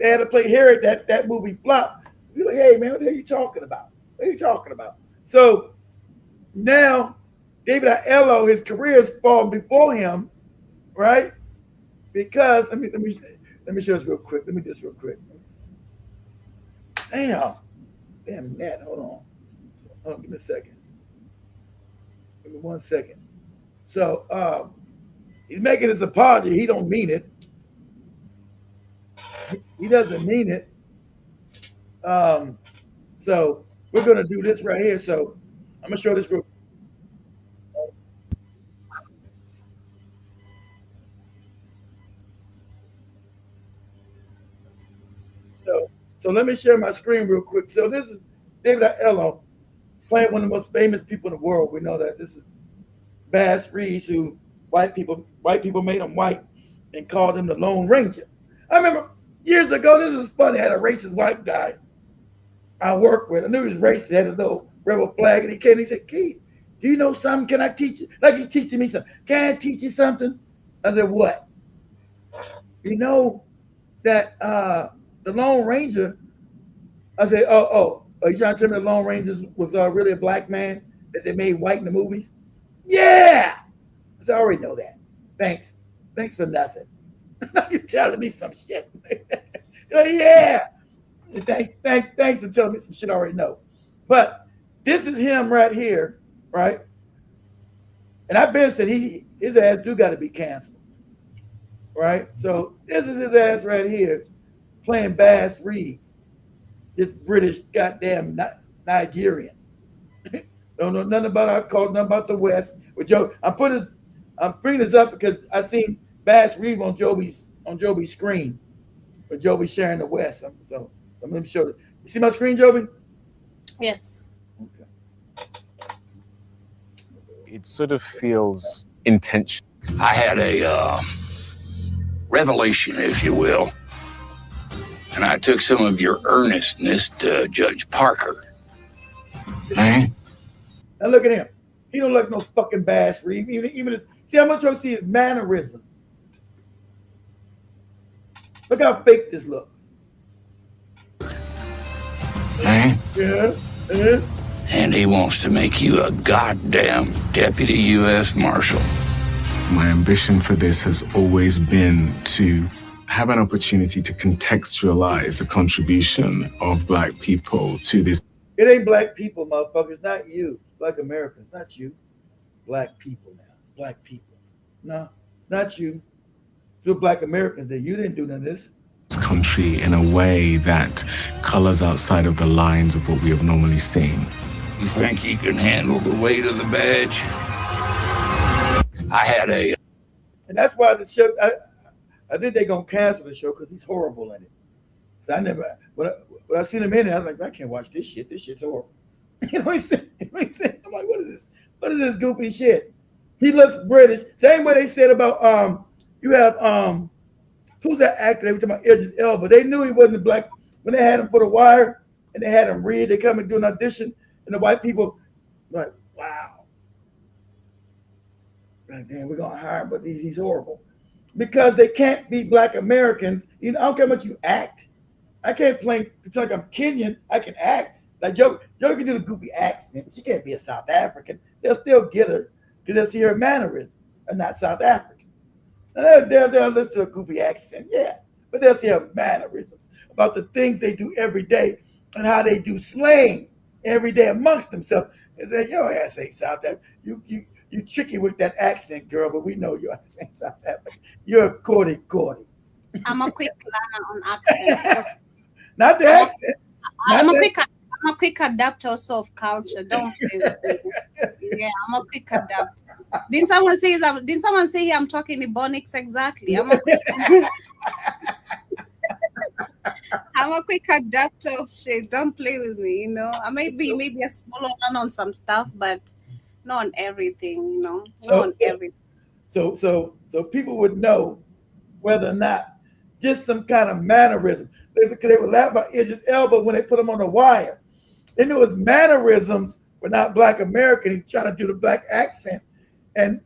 had to play Harriet, that movie flopped. We're like, hey man, what the hell are you talking about? What are you talking about? So now David Oyelowo, his career is falling before him, right? Because let me show this real quick. Let me do this real quick. Damn Nat, hold on, give me a second. Give me 1 second. So he's making his apology. He don't mean it. He doesn't mean it. So we're gonna do this right here. So I'm gonna show this real. So let me share my screen real quick. So this is David Oyelowo playing one of the most famous people in the world. We know that. This is Bass Reeves, who white people made him white and called him the Lone Ranger. I remember years ago, this is funny, I had a racist white guy I worked with. I knew he was racist, had a little rebel flag, and he came and he said, Keith, do you know something? Can I teach you? Like he's teaching me something. Can I teach you something? I said, what? You know that the Lone Ranger, I said, oh, are you trying to tell me the Lone Ranger was really a black man that they made white in the movies? Yeah. I said, I already know that. Thanks for nothing. Now you're telling me some shit. Yeah. Thanks for telling me some shit I already know. But this is him right here, right? And I've been said his ass do got to be canceled, right? So this is his ass right here playing Bass Reeves, this British goddamn Nigerian. Don't know nothing about our culture, nothing about the West. With Joe, I'm bringing this up because I seen Bass Reeves on Joby's screen, with Joby sharing the West. So I'm going to show you. You see my screen, Joby? Yes. Okay. It sort of feels intentional. I had a revelation, if you will, and I took some of your earnestness to Judge Parker. Eh? Now look at him. He don't look no fucking Bass Reeves. Even his, see how much you see his mannerisms. Look how fake this looks. Eh? Yeah. Yeah. And he wants to make you a goddamn deputy U.S. Marshal. My ambition for this has always been to have an opportunity to contextualize the contribution of Black people to this. It ain't black people, motherfucker. It's not you. Black Americans, not you. Black people now. It's black people. No, not you. It's black Americans that you didn't do none of this. Country in a way that colors outside of the lines of what we have normally seen. You think you can handle the weight of the badge? I had a... And that's why the show, I think they're going to cancel the show because he's horrible in it. So I never, when I seen him in it, I was like, I can't watch this shit. This shit's horrible. You know what he's saying? I'm like, what is this? What is this goofy shit? He looks British. Same way they said about, you have, who's that actor? They were talking about Idris Elba. They knew he wasn't black when they had him for The Wire and they had him read. They come and do an audition, and the white people like, wow. Like, damn, we're gonna hire him, but he's horrible. Because they can't be black Americans. You know, I don't care how much you act. I can't play it's like I'm Kenyan. I can act. Like Joe can do the goofy accent. She can't be a South African. They'll still get her because they'll see her mannerisms and not South Africans. And they'll listen to a goofy accent, yeah. But they'll see her mannerisms about the things they do every day and how they do slang every day amongst themselves. And say, your ass ain't South African. You tricky with that accent, girl, but we know your ass ain't South African. You're Cordy. I'm a quick learner on accents. So Not the accent. I'm a quick adapter also of culture. Don't play with me. Yeah, I'm a quick adapter. Didn't someone say I'm talking Ebonics exactly? I'm a quick adapter of shit. Don't play with me, you know. I may be maybe a smaller one on some stuff, but not on everything, you know. Not on everything. So people would know whether or not just some kind of mannerism. They would laugh about Idris Elba when they put him on The Wire. They knew his mannerisms were not black American. He's trying to do the black accent. And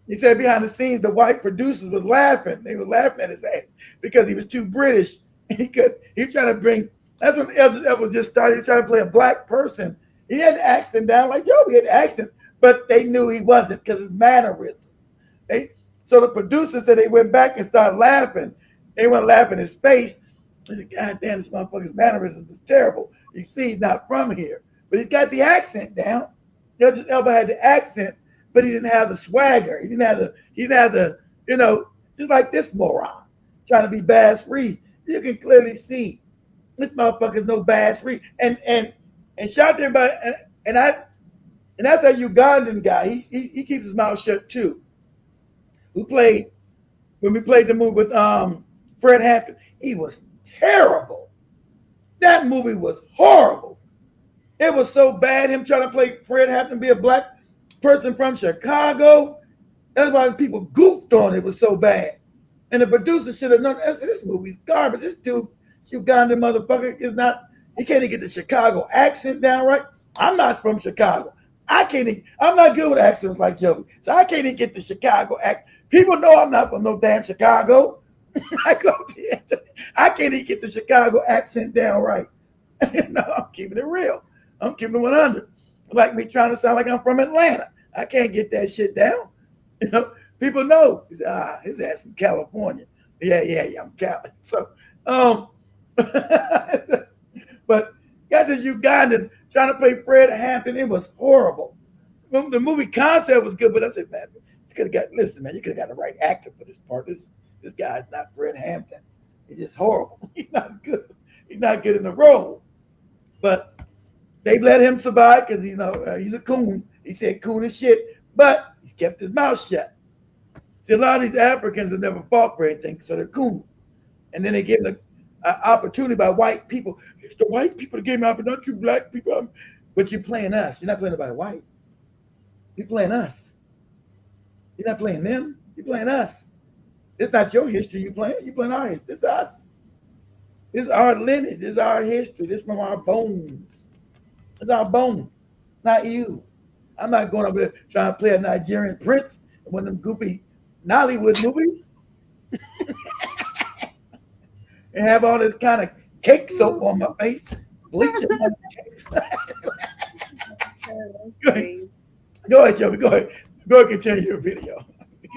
he said behind the scenes, the white producers was laughing. They were laughing at his ass because he was too British. He was trying to bring, that's when Idris Elba just started. He was trying to play a black person. He had the accent down like, yo, he had the accent, but they knew he wasn't because his mannerisms. So the producers said they went back and started laughing. They weren't laughing in his face. God damn, this motherfucker's mannerisms was terrible. You see, he's not from here, but he's got the accent down. Idris Elba had the accent, but he didn't have the swagger. He didn't have the, you know, just like this moron trying to be Bass Reeves. You can clearly see this motherfucker's no Bass Reeves. And shout to everybody. And that's a Ugandan guy. He keeps his mouth shut too. Who played when we played the movie with Fred Hampton? He was terrible. That movie was horrible. It was so bad. Him trying to play Fred Hampton, be a black person from Chicago. That's why people goofed on it. It was so bad. And the producer should have known. This movie's garbage. This dude, Ugandan motherfucker, is not. He can't even get the Chicago accent down right. I'm not from Chicago. I'm not good with accents like Joey. So I can't even get the Chicago accent. People know I'm not from no damn Chicago. I can't even get the Chicago accent down right. No, I'm keeping it real. I'm keeping it 100. Like me trying to sound like I'm from Atlanta. I can't get that shit down. You know, people know. His ass from California. Yeah, I'm Cali. So, but got this Ugandan trying to play Fred Hampton. It was horrible. The movie concept was good, but I said, man, you could have got the right actor for this part. This guy's not Fred Hampton. He's just horrible. He's not good. He's not good in the role. But They let him survive because he's a coon. He said coon as shit, but he's kept his mouth shut. See, a lot of these Africans have never fought for anything, so they're coon. And then they give an opportunity by white people. It's the white people that gave me opportunity, not you black people. But you're playing us. You're not playing about white. You're playing us. You're not playing them. You're playing us. It's not your history you're playing. You're playing our history. This is us. This is our lineage. This is our history. This is from our bones. It's our bones. Not you. I'm not going over there trying to play a Nigerian prince in one of them goofy Nollywood movies and have all this kind of cake soap on my face, bleaching my face. Go ahead, Joey. Go ahead. Go ahead, continue your video.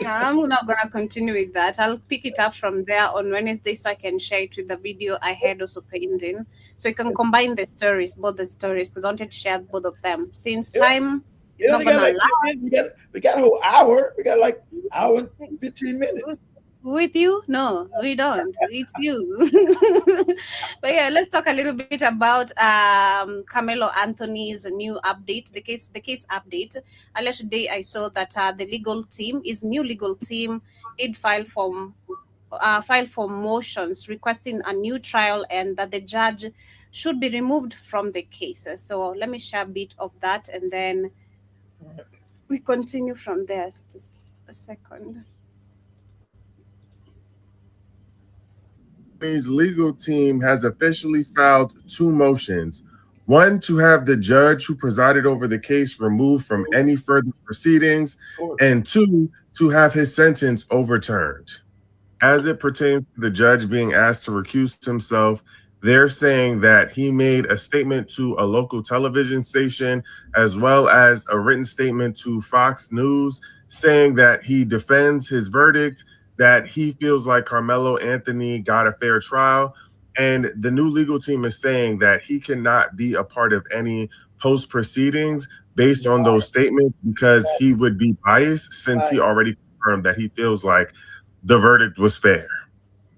I'm not going to continue with that. I'll pick it up from there on Wednesday so I can share it with the video I had also penned in. So you can combine the stories, both the stories, because I wanted to share both of them. Since time is not going to allow. We got a whole hour. We got like hour and 15 minutes. With you? No, we don't. It's you. But yeah, let's talk a little bit about Carmelo Anthony's new update, the case update. Earlier today, I saw that his new legal team did file for motions requesting a new trial and that the judge should be removed from the case. So let me share a bit of that and then we continue from there. Just a second. His legal team has officially filed 2 motions. One, to have the judge who presided over the case removed from any further proceedings, and 2, to have his sentence overturned. As it pertains to the judge being asked to recuse himself, they're saying that he made a statement to a local television station as well as a written statement to Fox News saying that he defends his verdict, that he feels like Carmelo Anthony got a fair trial. And the new legal team is saying that he cannot be a part of any post proceedings based on those statements because he would be biased since he already confirmed that he feels like the verdict was fair.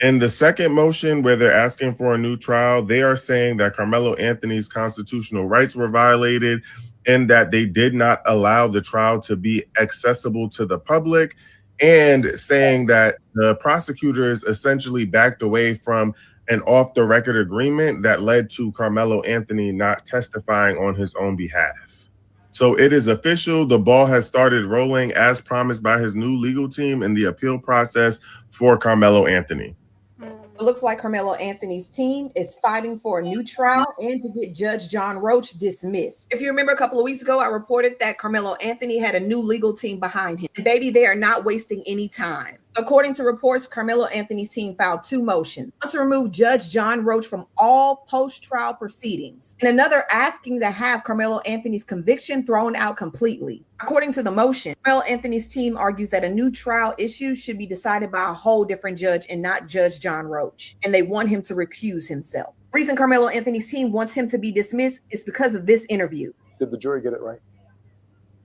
In the second motion, where they're asking for a new trial, they are saying that Carmelo Anthony's constitutional rights were violated and that they did not allow the trial to be accessible to the public, and saying that the prosecutors essentially backed away from an off-the-record agreement that led to Carmelo Anthony not testifying on his own behalf. So it is official. The ball has started rolling as promised by his new legal team in the appeal process for Carmelo Anthony. It looks like Carmelo Anthony's team is fighting for a new trial and to get Judge John Roach dismissed. If you remember a couple of weeks ago, I reported that Carmelo Anthony had a new legal team behind him. And baby, they are not wasting any time. According to reports, Carmelo Anthony's team filed 2 motions. One to remove Judge John Roach from all post-trial proceedings, and another asking to have Carmelo Anthony's conviction thrown out completely. According to the motion, Carmelo Anthony's team argues that a new trial issue should be decided by a whole different judge and not Judge John Roach, and they want him to recuse himself. The reason Carmelo Anthony's team wants him to be dismissed is because of this interview. Did the jury get it right?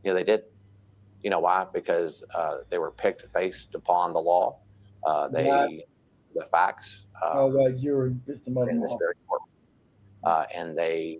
Yeah, they did. You know why? Because they were picked based upon the law, the facts. Jury, and they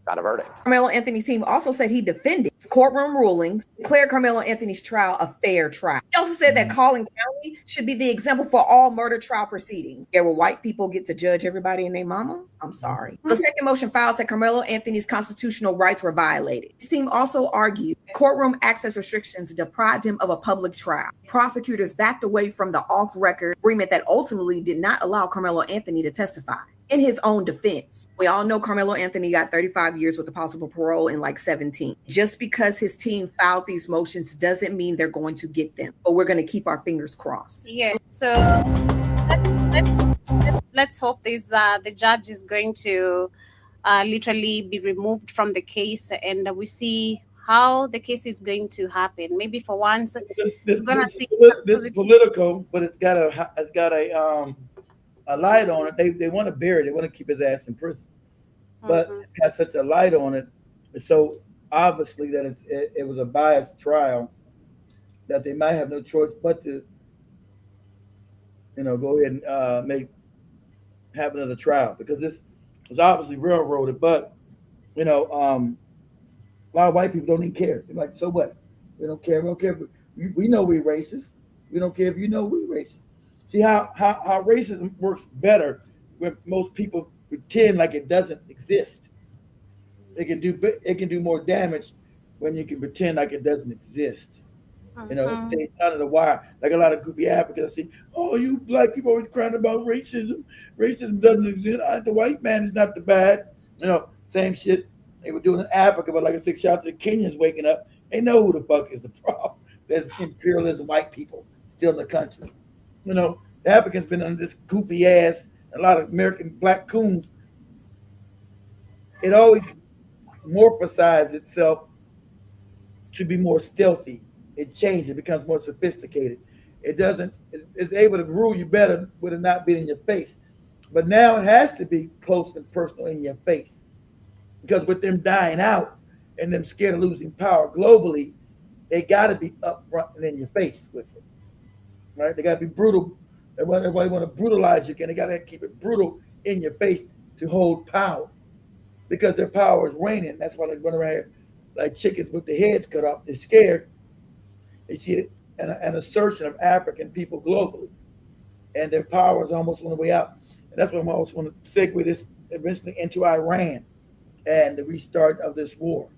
got a verdict. Carmelo Anthony's team also said he defended his courtroom rulings, declared Carmelo Anthony's trial a fair trial. He also said that Collin County should be the example for all murder trial proceedings. Yeah, where white people get to judge everybody and their mama? I'm sorry. The second motion filed said Carmelo Anthony's constitutional rights were violated. His team also argued that courtroom access restrictions deprived him of a public trial. Prosecutors backed away from the off-record agreement that ultimately did not allow Carmelo Anthony to testify. In his own defense, we all know Carmelo Anthony got 35 years with a possible parole in like 17. Just because his team filed these motions doesn't mean they're going to get them, but we're going to keep our fingers crossed. Yeah, so let's hope the judge is going to literally be removed from the case, and we see how the case is going to happen. Maybe for once, we're gonna see this political, but it's got a light on it. They want to bury it. They want to keep his ass in prison, but it's got such a light on it. It's so obviously that it was a biased trial that they might have no choice but to, go ahead and have another trial, because this was obviously railroaded. But You know, a lot of white people don't even care. They're like, so what? We don't care. We don't care. We know we're racist. We don't care if you know we're racist. See how racism works better when most people pretend like it doesn't exist. It can do more damage when you can pretend like it doesn't exist. You know, it stays under the wire. Like a lot of goopy Africans see, oh, you black people always crying about racism. Racism doesn't exist. The white man is not the bad. You know, same shit they were doing in Africa. But like I said, shout out to the Kenyans waking up. They know who the fuck is the problem. There's imperialism white people still in the country. You know, the Africans been under this goofy ass. A lot of American black coons. It always morphosizes itself to be more stealthy. It changes. It becomes more sophisticated. It doesn't. It's able to rule you better with it not being in your face. But now it has to be close and personal in your face, because with them dying out and them scared of losing power globally, they got to be upfront and in your face with it. Right? They got to be brutal. Everybody want to brutalize you again. They got to keep it brutal in your face to hold power, because their power is waning. That's why they run around here like chickens with their heads cut off. They're scared. They see it, an assertion of African people globally, and their power is almost on the way out. And that's why I always want to segue this eventually into Iran and the restart of this war.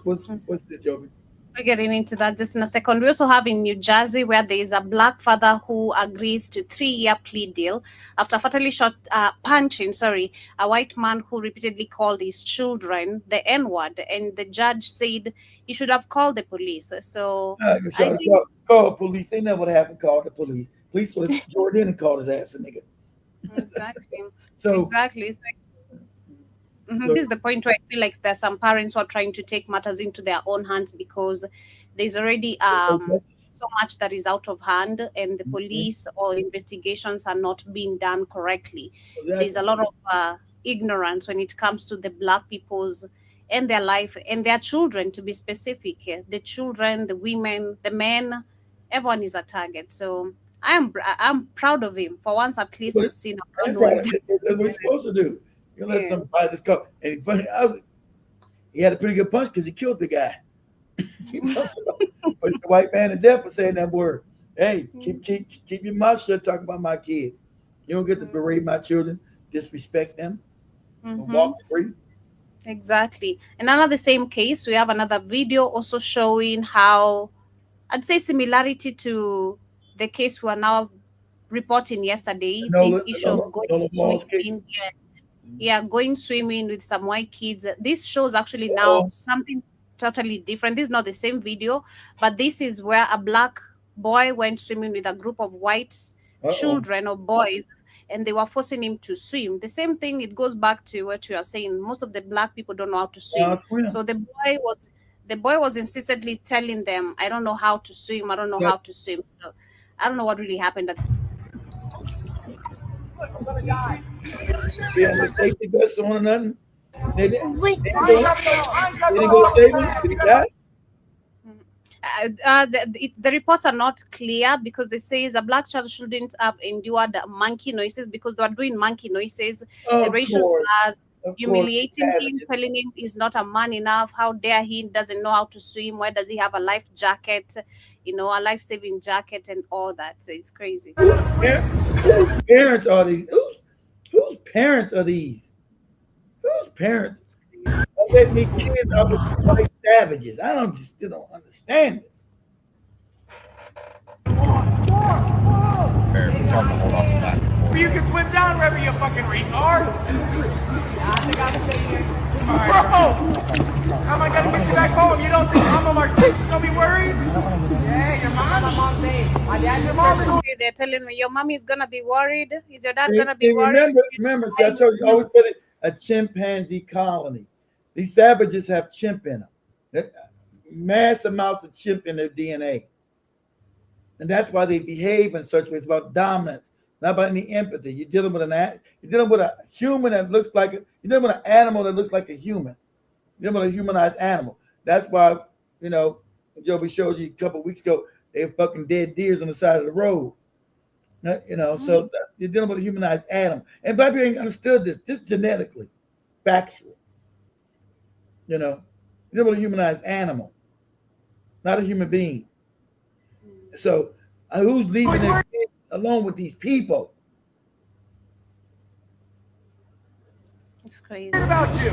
What's this, Joby? We're getting into that just in a second. We also have in New Jersey, where there is a black father who agrees to 3-year plea deal after fatally punching a white man who repeatedly called his children the N-word, and the judge said he should have called the police. So I think call the police. They never haven't called the police. Police would have Jordan and called his ass a nigga. Exactly. So exactly. It's like, this is the point where I feel like there's some parents who are trying to take matters into their own hands, because there's already so much that is out of hand, and the police or investigations are not being done correctly. There's a lot of ignorance when it comes to the black people's and their life and their children, to be specific. The children, the women, the men, everyone is a target. So I'm proud of him. For once, at least, you've seen a man who is that's what we're supposed to do. You let somebody just come. And he had a pretty good punch because he killed the guy. But the white man to death for saying that word. Hey, keep your mouth shut talking about my kids. You don't get to berate my children, disrespect them, and walk free. Exactly. And another same case, we have another video also showing how, I'd say, similarity to the case we are now reporting yesterday. This issue of going swimming. Going swimming with some white kids. This shows actually now something totally different. This is not the same video, but this is where a black boy went swimming with a group of white children or boys, and they were forcing him to swim. The same thing, it goes back to what you are saying. Most of the black people don't know how to swim. So the boy was insistently telling them, I don't know how to swim. I don't know how to swim. So I don't know what really happened. Take the best on or nothing. They didn't go save him. Did he die? The reports are not clear, because they say a black child shouldn't have endured monkey noises, because they were doing monkey noises. The racial slurs, humiliating him, telling him he's not a man enough. How dare he doesn't know how to swim? Why does he have a life jacket? A life-saving jacket and all that. So it's crazy. Whose parents are these? Whose parents are these? Whose parents? Let me kids are with white savages. I still don't understand this. You can swim down wherever you fucking retard. Bro, how am I gonna get you back home? You don't think Mama Marquise is gonna be worried? Yeah, your mom's name. My dad, your mom. They're telling me your mommy is gonna be worried. Is your dad gonna be worried? Remember, I told you, I always said it, a chimpanzee colony. These savages have chimp in them. Mass amounts of chimp in their DNA. And that's why they behave in such ways. It's about dominance, not about any empathy. You're dealing with a human that looks like you're dealing with an animal that looks like a human. You're dealing with a humanized animal. That's why, Joby showed you a couple of weeks ago, they have fucking dead deers on the side of the road. So you're dealing with a humanized animal. And black people ain't understood this. This is genetically factual. You know, you're able to humanize animal, not a human being. So who's leaving their kids alone with these people? It's crazy. About you.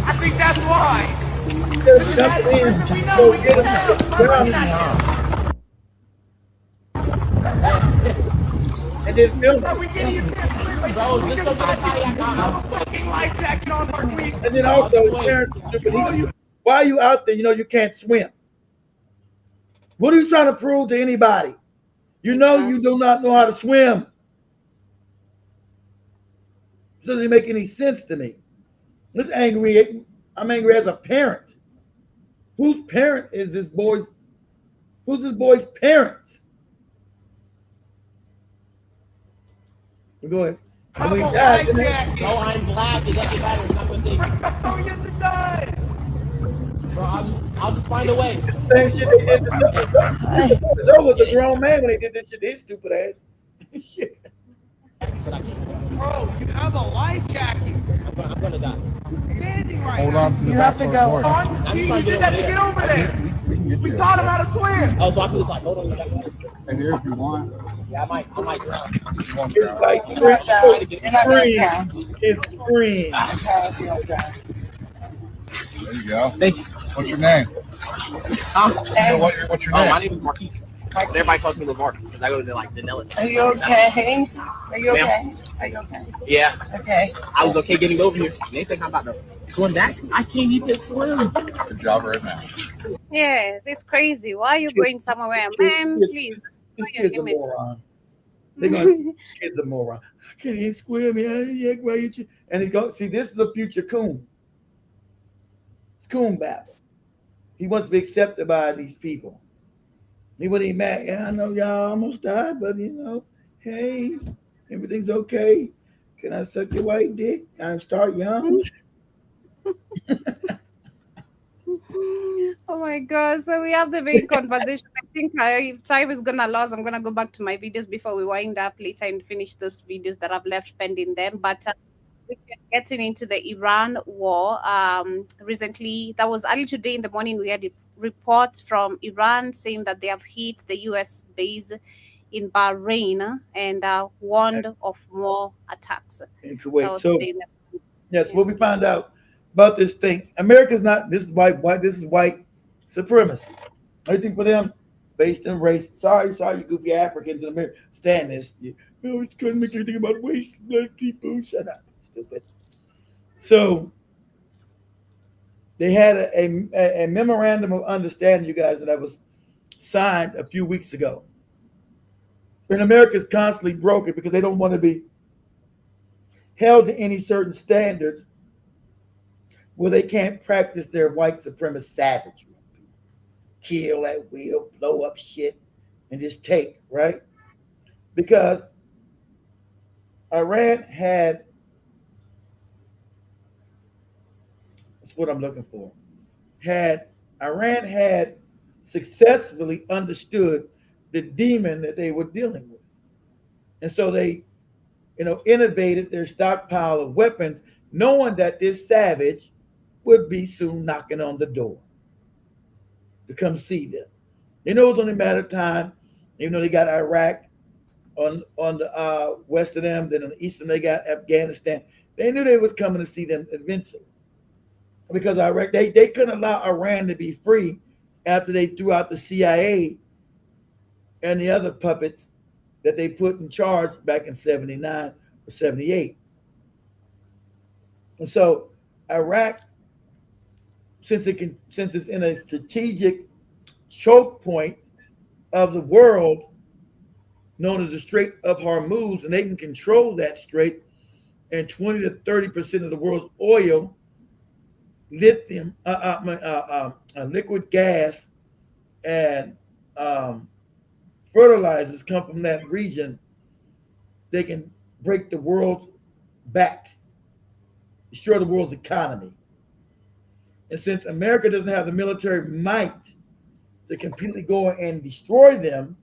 I think that's why. And then film it. And then also, parents, why are you out there? You know you can't swim. What are you trying to prove to anybody? You know you do not know how to swim. It doesn't make any sense to me. I'm angry as a parent. Whose parent is this boy's? Who's this boy's parents? Go ahead. And we died. No, I'm black. It doesn't matter. It's not going to say. Oh, yes, it does. Bro, I'll just find a way. Same shit they did. That was a grown man when they did this shit. His stupid ass. Shit. Bro, you have a life jacket. I'm gonna die. Standing right Hold now. on. You have to go. You did that to get over there. We taught him how to swim. Oh, so I can just like hold on. And here, if you want. Yeah, I might drown. It's like it's green. There you go. Thank you. What's your name? What's your name? My name is Marquise. Everybody calls me Lamar because I go to like Danella. Are you okay? Are you okay? Are you okay? Yeah. Okay. I was okay getting over here. They think I'm about to swim back. I can't even swim. Good job right now. Yes, it's crazy. Why are you going somewhere, man? Please. These kids are moron. They're going. Kids are moron. I can't even swim. And he goes. See, this is a future coon. Coon babble. He wants to be accepted by these people. He wouldn't even mad. Yeah, I know y'all almost died, but you know, hey, everything's okay. Can I suck your white dick? I'm start young. Oh my God. So we have the main conversation. I think if time is going to lose, I'm going to go back to my videos before we wind up later and finish those videos that I've left pending then. But we're getting into the Iran war. Recently, that was early today in the morning, we had a report from Iran saying that they have hit the U.S. base in Bahrain and warned of more attacks. In Kuwait. So, yes, what we found out about this thing, America's not, this is white supremacy. I think for them, based in race, sorry, you goofy Africans in America, stand this. It's going to make anything about race, black people, shut up, stupid. So, they had a memorandum of understanding, you guys, that was signed a few weeks ago. And America's constantly broken because they don't want to be held to any certain standards where they can't practice their white supremacist savagery. Kill at will, blow up shit, and just take, right? Because Iran had, that's what I'm looking for, Iran had successfully understood the demon that they were dealing with. And so they, innovated their stockpile of weapons, knowing that this savage would be soon knocking on the door to come see them. They know it was only a matter of time, even though they got Iraq on the west of them, then on the east of them they got Afghanistan. They knew they was coming to see them eventually. Because Iraq, they couldn't allow Iran to be free after they threw out the CIA and the other puppets that they put in charge back in 79 or 78. And so Iraq, since it's in a strategic choke point of the world known as the Strait of Hormuz, and they can control that strait, and 20 to 30% of the world's oil, lithium, liquid gas, and fertilizers come from that region, they can break the world's back, destroy the world's economy. And since America doesn't have the military might to completely go and destroy them,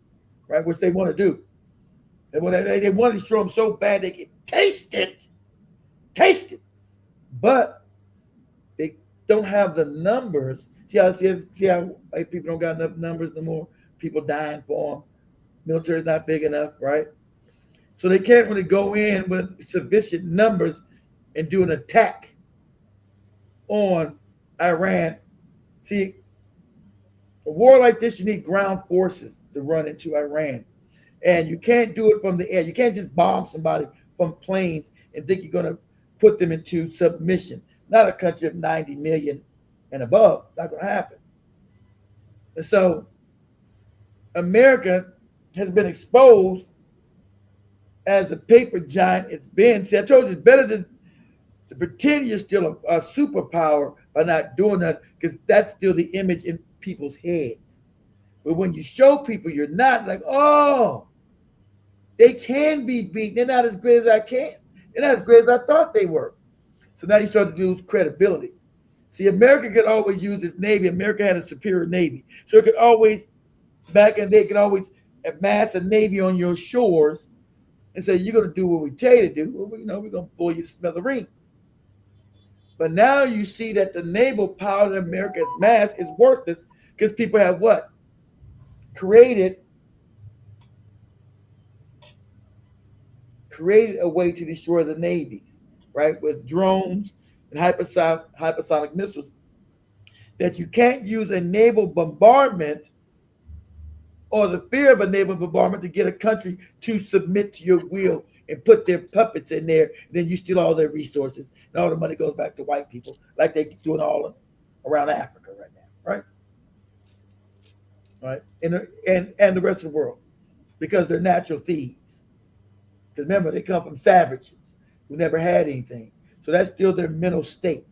right, which they want to do, they want to destroy them so bad they can taste it, but they don't have the numbers. See how white people don't got enough numbers no more? People dying for them. Military's not big enough, right? So they can't really go in with sufficient numbers and do an attack on Iran. See, a war like this, you need ground forces to run into Iran. And you can't do it from the air. You can't just bomb somebody from planes and think you're going to put them into submission. Not a country of 90 million and above. It's not going to happen. And so America has been exposed as the paper giant it's been. See, I told you it's better to pretend you're still a superpower by not doing that, because that's still the image in people's heads. But when you show people you're not, like, oh, they can be beaten. They're not as great as I can. They're not as great as I thought they were. So now you start to lose credibility. See, America could always use its Navy. America had a superior Navy. So it could always, back in the day, it could always amass a Navy on your shores and say, you're going to do what we tell you to do. Well, we're going to blow you to smithereens. But now you see that the naval power that America has massed is worthless because people have what? Created a way to destroy the navies, right? With drones and hypersonic missiles, that you can't use a naval bombardment or the fear of a naval bombardment to get a country to submit to your will and put their puppets in there. And then you steal all their resources and all the money goes back to white people, like they're doing all around Africa right now, right? Right, and the rest of the world, because they're natural thieves. Because remember, they come from savages who never had anything. So that's still their mental state.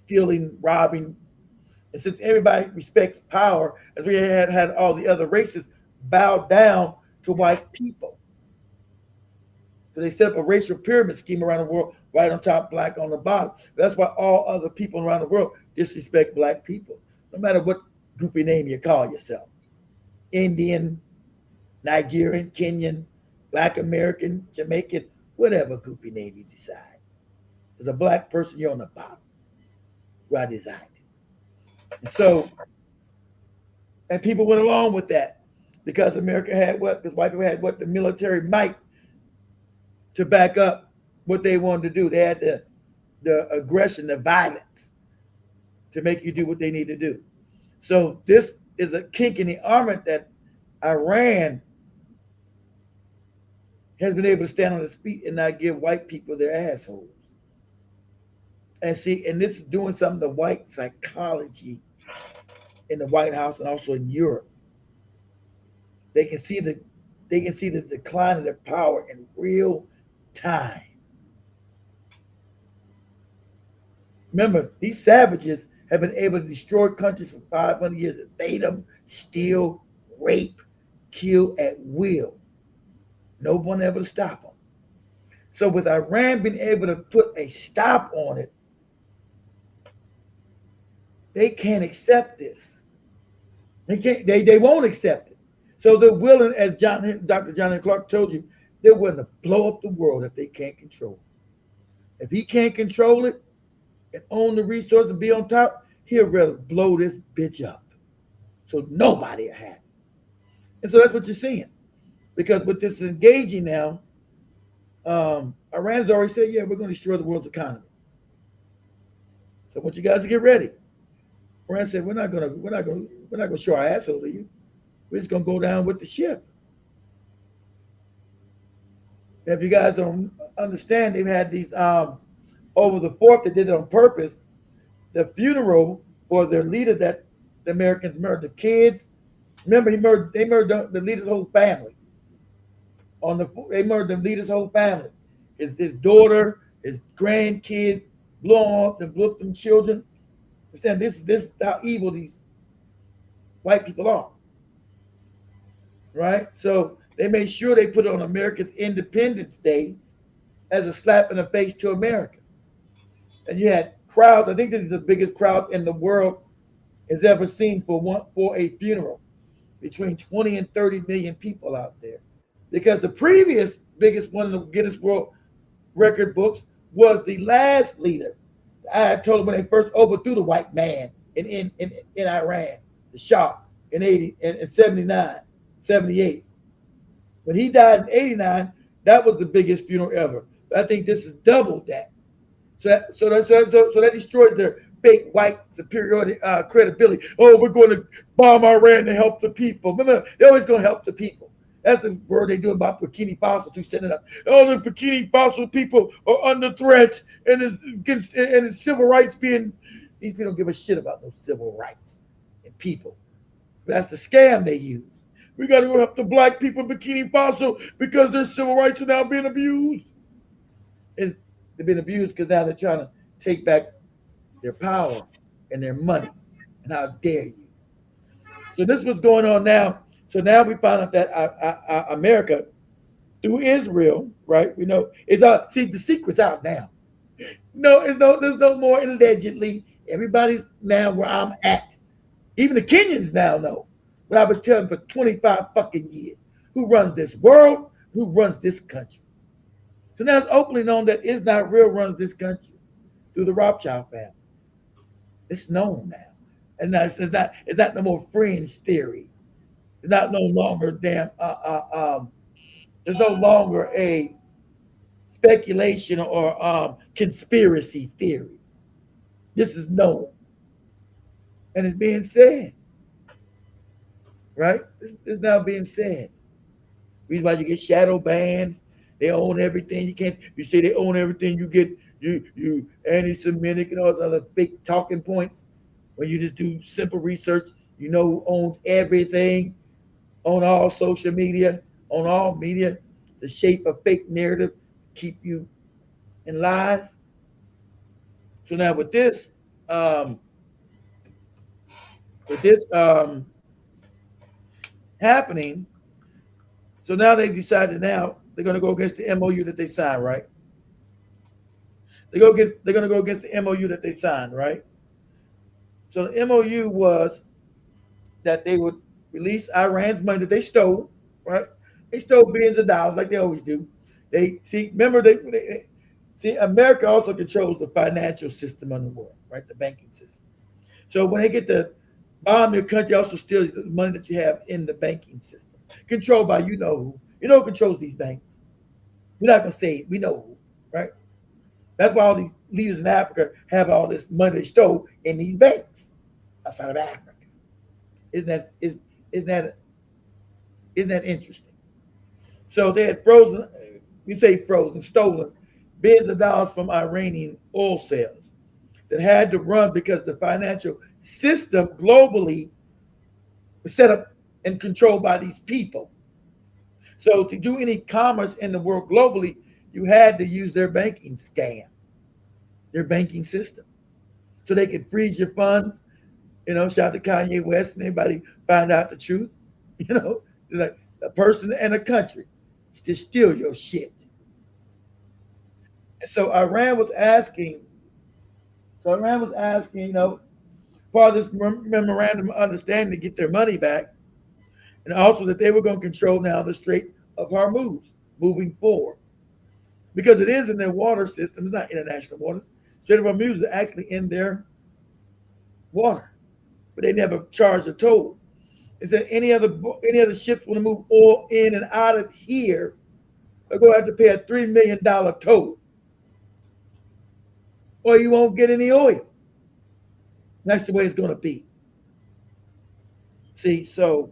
Stealing, robbing. And since everybody respects power, as we had all the other races bow down to white people. So they set up a racial pyramid scheme around the world, white on top, black on the bottom. That's why all other people around the world disrespect black people, no matter what groupie name you call yourself. Indian, Nigerian, Kenyan, Black American, Jamaican, whatever groupie name you decide. As a black person, you're on the bottom. Where I designed it. And so, and people went along with that because America had what? Because white people had what? The military might to back up what they wanted to do. They had the aggression, the violence to make you do what they need to do. So this is a kink in the armor that Iran has been able to stand on its feet and not give white people their assholes. And see, and this is doing something to white psychology in the White House and also in Europe. They can see the decline of their power in real time. Remember, these savages have been able to destroy countries for 500 years, invade them, steal, rape, kill at will. No one able to stop them. So with Iran being able to put a stop on it, they can't accept this. They won't accept it. So they're willing, as Dr. John Clark told you, they're willing to blow up the world if they can't control it. If he can't control it and own the resource and be on top, he'll rather blow this bitch up. So nobody will have it. And so that's what you're seeing. Because with this engaging now, Iran's already said, yeah, we're going to destroy the world's economy. So I want you guys to get ready. Iran said, we're not going to show our asshole to you. We're just going to go down with the ship. And if you guys don't understand, they've had these over the 4th, they did it on purpose. The funeral for their leader that the Americans murdered, the kids. Remember, they murdered the leader's whole family. They murdered the leader's whole family. His daughter, his grandkids, blew up them children. Understand, this is how evil these white people are. Right? So they made sure they put it on America's Independence Day as a slap in the face to America. And you had crowds, I think this is the biggest crowds in the world has ever seen for a funeral. Between 20 and 30 million people out there. Because the previous biggest one in the Guinness World Record books was the last leader I told them when they first overthrew the white man in Iran, the Shah in 79, 78. When he died in 89, that was the biggest funeral ever. But I think this is double that. So that destroyed their fake white superiority credibility. Oh, we're going to bomb Iran to help the people. Remember, they're always going to help the people. That's the word they're doing about Burkina Faso too, setting it up. Oh, the Burkina Faso people are under threat, and it's civil rights being. These people don't give a shit about those civil rights and people. But that's the scam they use. We got to go help the black people in Burkina Faso because their civil rights are now being abused. They've been abused because now they're trying to take back their power and their money. And how dare you? So this is what's going on now. So now we find out that America, through Israel, right? We know it's out. See, the secret's out now. There's no more allegedly. Everybody's now where I'm at. Even the Kenyans now know what I've been telling for 25 fucking years. Who runs this world? Who runs this country? So now it's openly known that It's Not Real runs this country through the Rothschild family. It's known now. And now it's not no more fringe theory. It's not no longer there's no longer a speculation or conspiracy theory. This is known. And it's being said. Right? It's now being said. Reason why you get shadow banned. They own everything. You say they own everything, you get you anti-Semitic and all those other big talking points. When you just do simple research, you know who owns everything on all social media, on all media, to shape a fake narrative, keep you in lies. So now with this happening, so now they decided now they're going to go against the MOU that they signed, right? They're going to go against the MOU that they signed, right? So the MOU was that they would release Iran's money that they stole, right? They stole billions of dollars like they always do. America also controls the financial system of the world, right? The banking system. So when they get to bomb your country, also steal the money that you have in the banking system, controlled by you know who. You know who controls these banks. We're not going to say it. We know who, right? That's why all these leaders in Africa have all this money they stole in these banks outside of Africa. Isn't that interesting? So they had stolen billions of dollars from Iranian oil sales that had to run because the financial system globally was set up and controlled by these people. So to do any commerce in the world globally, you had to use their banking scam, their banking system. So they could freeze your funds, shout out to Kanye West and everybody find out the truth. Like a person and a country to steal your shit. And so Iran was asking, part of this memorandum of understanding to get their money back, and also that they were going to control now the Strait of Hormuz moving forward. Because it is in their water system, it's not international waters. Strait of Hormuz is actually in their water, but they never charge a toll. Is there any other ships want to move oil in and out of here? They're going to have to pay a $3 million toll, or you won't get any oil. That's the way it's going to be. See, so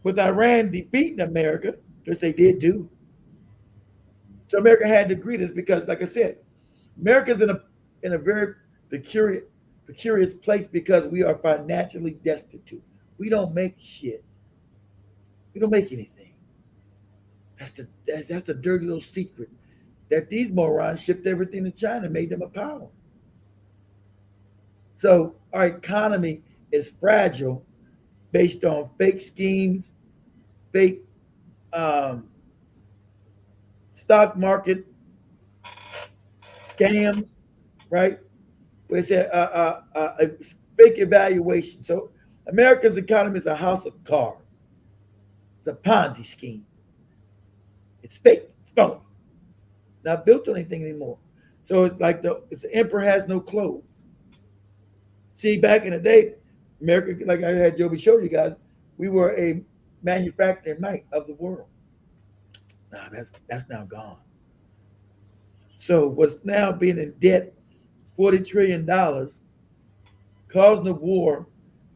with Iran defeating America, which they did do, so America had to agree this because, like I said, America's in a very precarious place because we are financially destitute. We don't make shit. We don't make anything. That's the dirty little secret that these morons shipped everything to China, made them a power. So our economy is fragile based on fake schemes, fake stock market scams, right? Where it's a fake evaluation. So America's economy is a house of cards. It's a Ponzi scheme. It's fake. It's phony. Not built on anything anymore. So it's like the emperor has no clothes. See, back in the day, America, like I had Joby show you guys, we were a manufacturing might of the world. Now that's now gone. So what's now being in debt, $40 trillion, causing the war,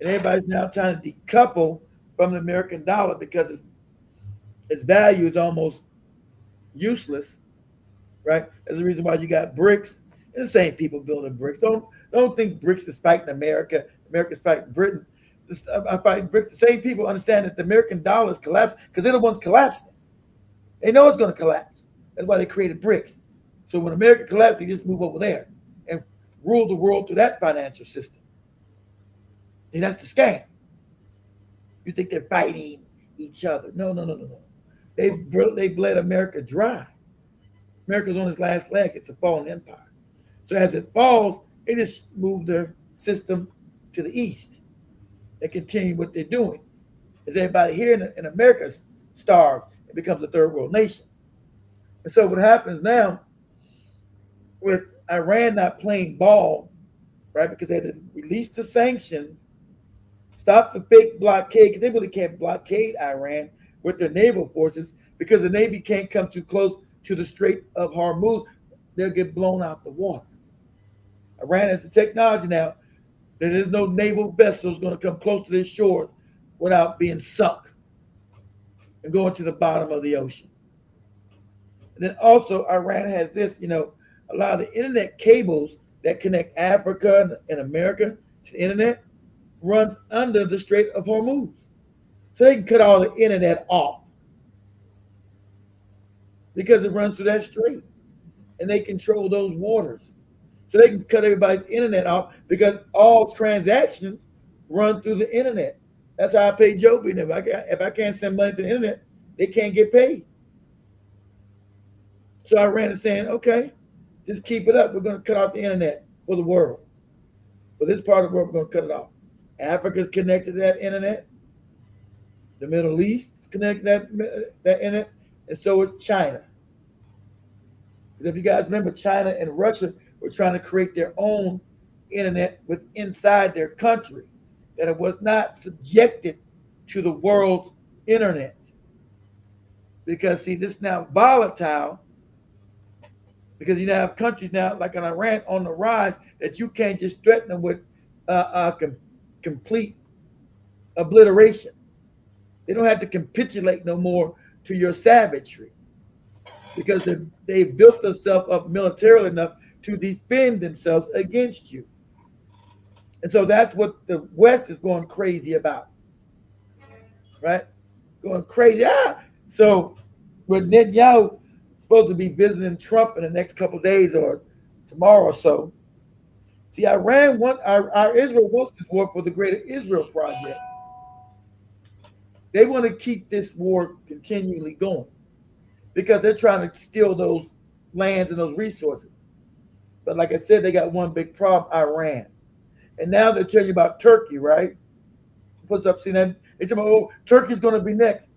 and everybody's now trying to decouple from the American dollar because its value is almost useless, right? That's the reason why you got BRICS. And the same people building BRICS. Don't think BRICS is fighting America. America's fighting Britain. I'm fighting BRICS. The same people understand that the American dollar is collapsing because they're the ones collapsing. They know it's going to collapse. That's why they created BRICS. So when America collapsed, they just move over there and rule the world through that financial system. And that's the scam. You think they're fighting each other. No. They bled America dry. America's on its last leg. It's a fallen empire. So as it falls, they just move their system to the east. They continue what they're doing. As everybody here in America starves, it becomes a third world nation. And so what happens now with Iran not playing ball, right? Because they had to release the sanctions, stop the fake blockade, because they really can't blockade Iran with their naval forces because the Navy can't come too close to the Strait of Hormuz. They'll get blown out the water. Iran has the technology now. There is no naval vessels going to come close to their shores without being sunk and going to the bottom of the ocean. And then also Iran has this, a lot of the internet cables that connect Africa and America to the internet runs under the Strait of Hormuz. So they can cut all the internet off because it runs through that strait and they control those waters. So they can cut everybody's internet off because all transactions run through the internet. That's how I pay Joby. And if I can't send money to the internet, they can't get paid. So Iran is saying, okay, just keep it up. We're going to cut off the internet for the world. For this part of the world, we're going to cut it off. Africa's connected to that internet. The Middle East is connected to that internet. And so is China. Because if you guys remember, China and Russia were trying to create their own internet inside their country, that it was not subjected to the world's internet. Because, see, this is now volatile because you now have countries now, like in Iran, on the rise that you can't just threaten them with complete obliteration. They don't have to capitulate no more to your savagery because they've built themselves up militarily enough to defend themselves against you. And so that's what the West is going crazy about, right? Going crazy. So with Netanyahu supposed to be visiting Trump in the next couple of days or tomorrow or so. See, Israel wants this war for the Greater Israel Project. They want to keep this war continually going because they're trying to steal those lands and those resources. But like I said, they got one big problem, Iran. And now they're telling you about Turkey, right? Puts up CNN. They tell me, oh, Turkey's going to be next.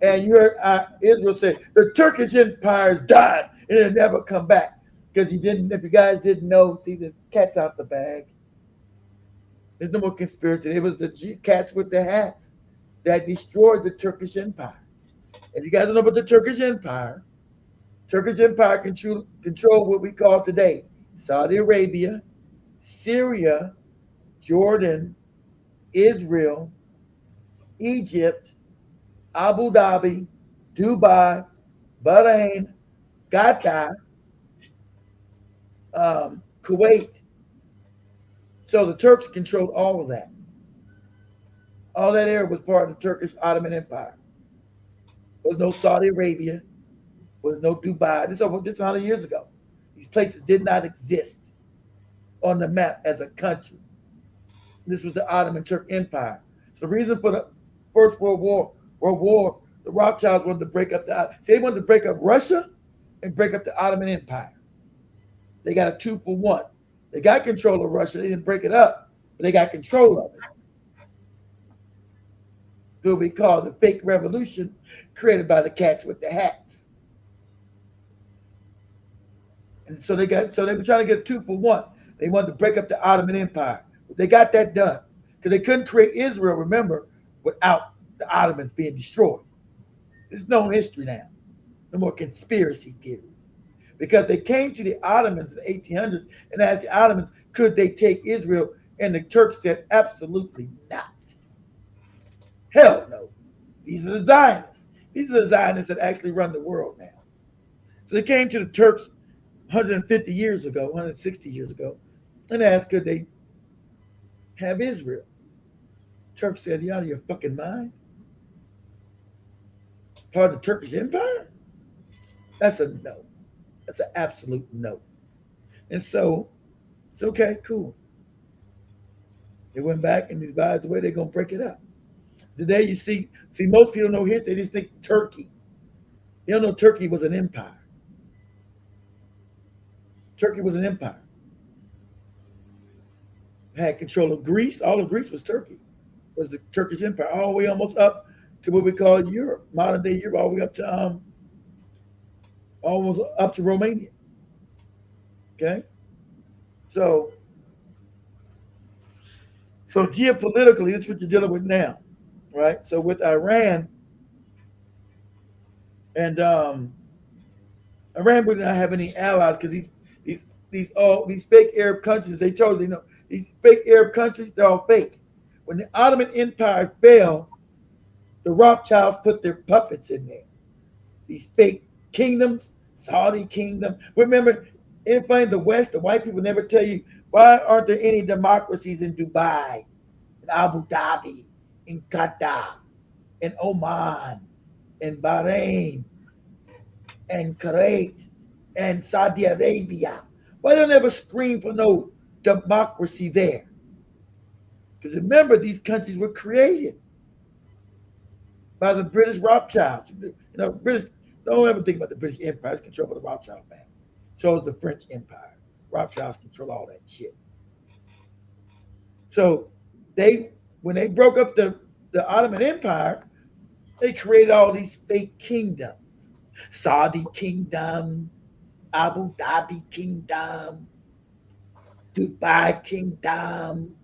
And you heard Israel say, the Turkish Empire's died and it'll never come back. Because if you guys didn't know, see, the cat's out the bag. There's no more conspiracy. It was the cats with the hats that destroyed the Turkish Empire. If you guys don't know about the Turkish Empire control what we call today Saudi Arabia, Syria, Jordan, Israel, Egypt, Abu Dhabi, Dubai, Bahrain, Qatar, Kuwait. So the Turks controlled all of that. All that area was part of the Turkish Ottoman Empire. There was no Saudi Arabia. There was no Dubai. This is 100 years ago. These places did not exist on the map as a country. This was the Ottoman Turk Empire. So the reason for the First World War, the Rothschilds wanted to break up they wanted to break up Russia and break up the Ottoman Empire. They got a 2-for-1. They got control of Russia. They didn't break it up, but they got control of it. What we call the fake revolution created by the cats with the hats. And so they were trying to get 2 for 1. They wanted to break up the Ottoman Empire. But they got that done because they couldn't create Israel, remember, without the Ottomans being destroyed. It's known history now. No more conspiracy theories. Because they came to the Ottomans in the 1800s and asked the Ottomans, could they take Israel? And the Turks said, absolutely not. Hell no. These are the Zionists. These are the Zionists that actually run the world now. So they came to the Turks 150 years ago, 160 years ago, and asked, could they have Israel? Turks said, you out of your fucking mind? Part of the Turkish Empire? That's a no. That's an absolute no. And so, it's okay, cool. They went back and advised the way they're going to break it up. Today, you see, most people know history. They just think Turkey. They don't know Turkey was an empire. Turkey was an empire. Had control of Greece. All of Greece was Turkey. Was the Turkish Empire, all the way almost up to what we call Europe, modern day Europe, all the way up to almost up to Romania. Okay, so geopolitically, that's what you're dealing with now, right? So with Iran, and Iran would not have any allies because these fake Arab countries. They told you, these fake Arab countries, they're all fake. When the Ottoman Empire fell, the Rothschilds put their puppets in there. These fake kingdoms, Saudi kingdom. Remember, everybody in the West, the white people never tell you, why aren't there any democracies in Dubai, in Abu Dhabi, in Qatar, in Oman, in Bahrain, and Kuwait, and Saudi Arabia? Why don't they ever scream for no democracy there? Because remember, these countries were created by the British Rothschilds. British, don't ever think about the British Empire. It's controlled by the Rothschild family. So is the French Empire. Rothschilds control all that shit. So when they broke up the Ottoman Empire, they created all these fake kingdoms. Saudi kingdom, Abu Dhabi kingdom, Dubai kingdom,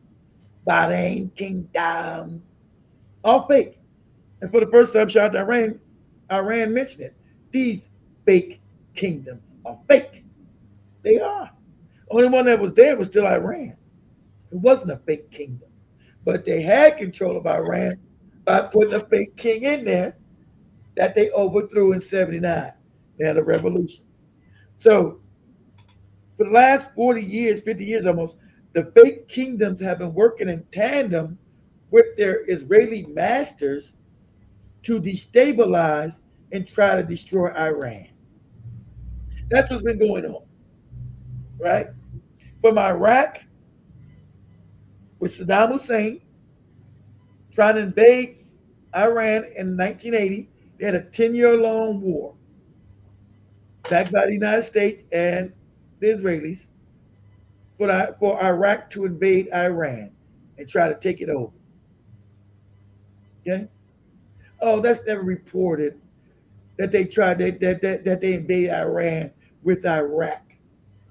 Bahrain kingdom, all fake. And for the first time, shout out to Iran mentioned it. These fake kingdoms are fake. They are. Only one that was there was still Iran. It wasn't a fake kingdom. But they had control of Iran by putting a fake king in there that they overthrew in 79. They had a revolution. So for the last 40 years, 50 years almost, the fake kingdoms have been working in tandem with their Israeli masters to destabilize and try to destroy Iran. That's what's been going on, right? From Iraq, with Saddam Hussein trying to invade Iran in 1980, they had a 10-year-long war backed by the United States and the Israelis for Iraq to invade Iran and try to take it over. Okay? Oh, that's never reported that they tried that they invaded Iran with Iraq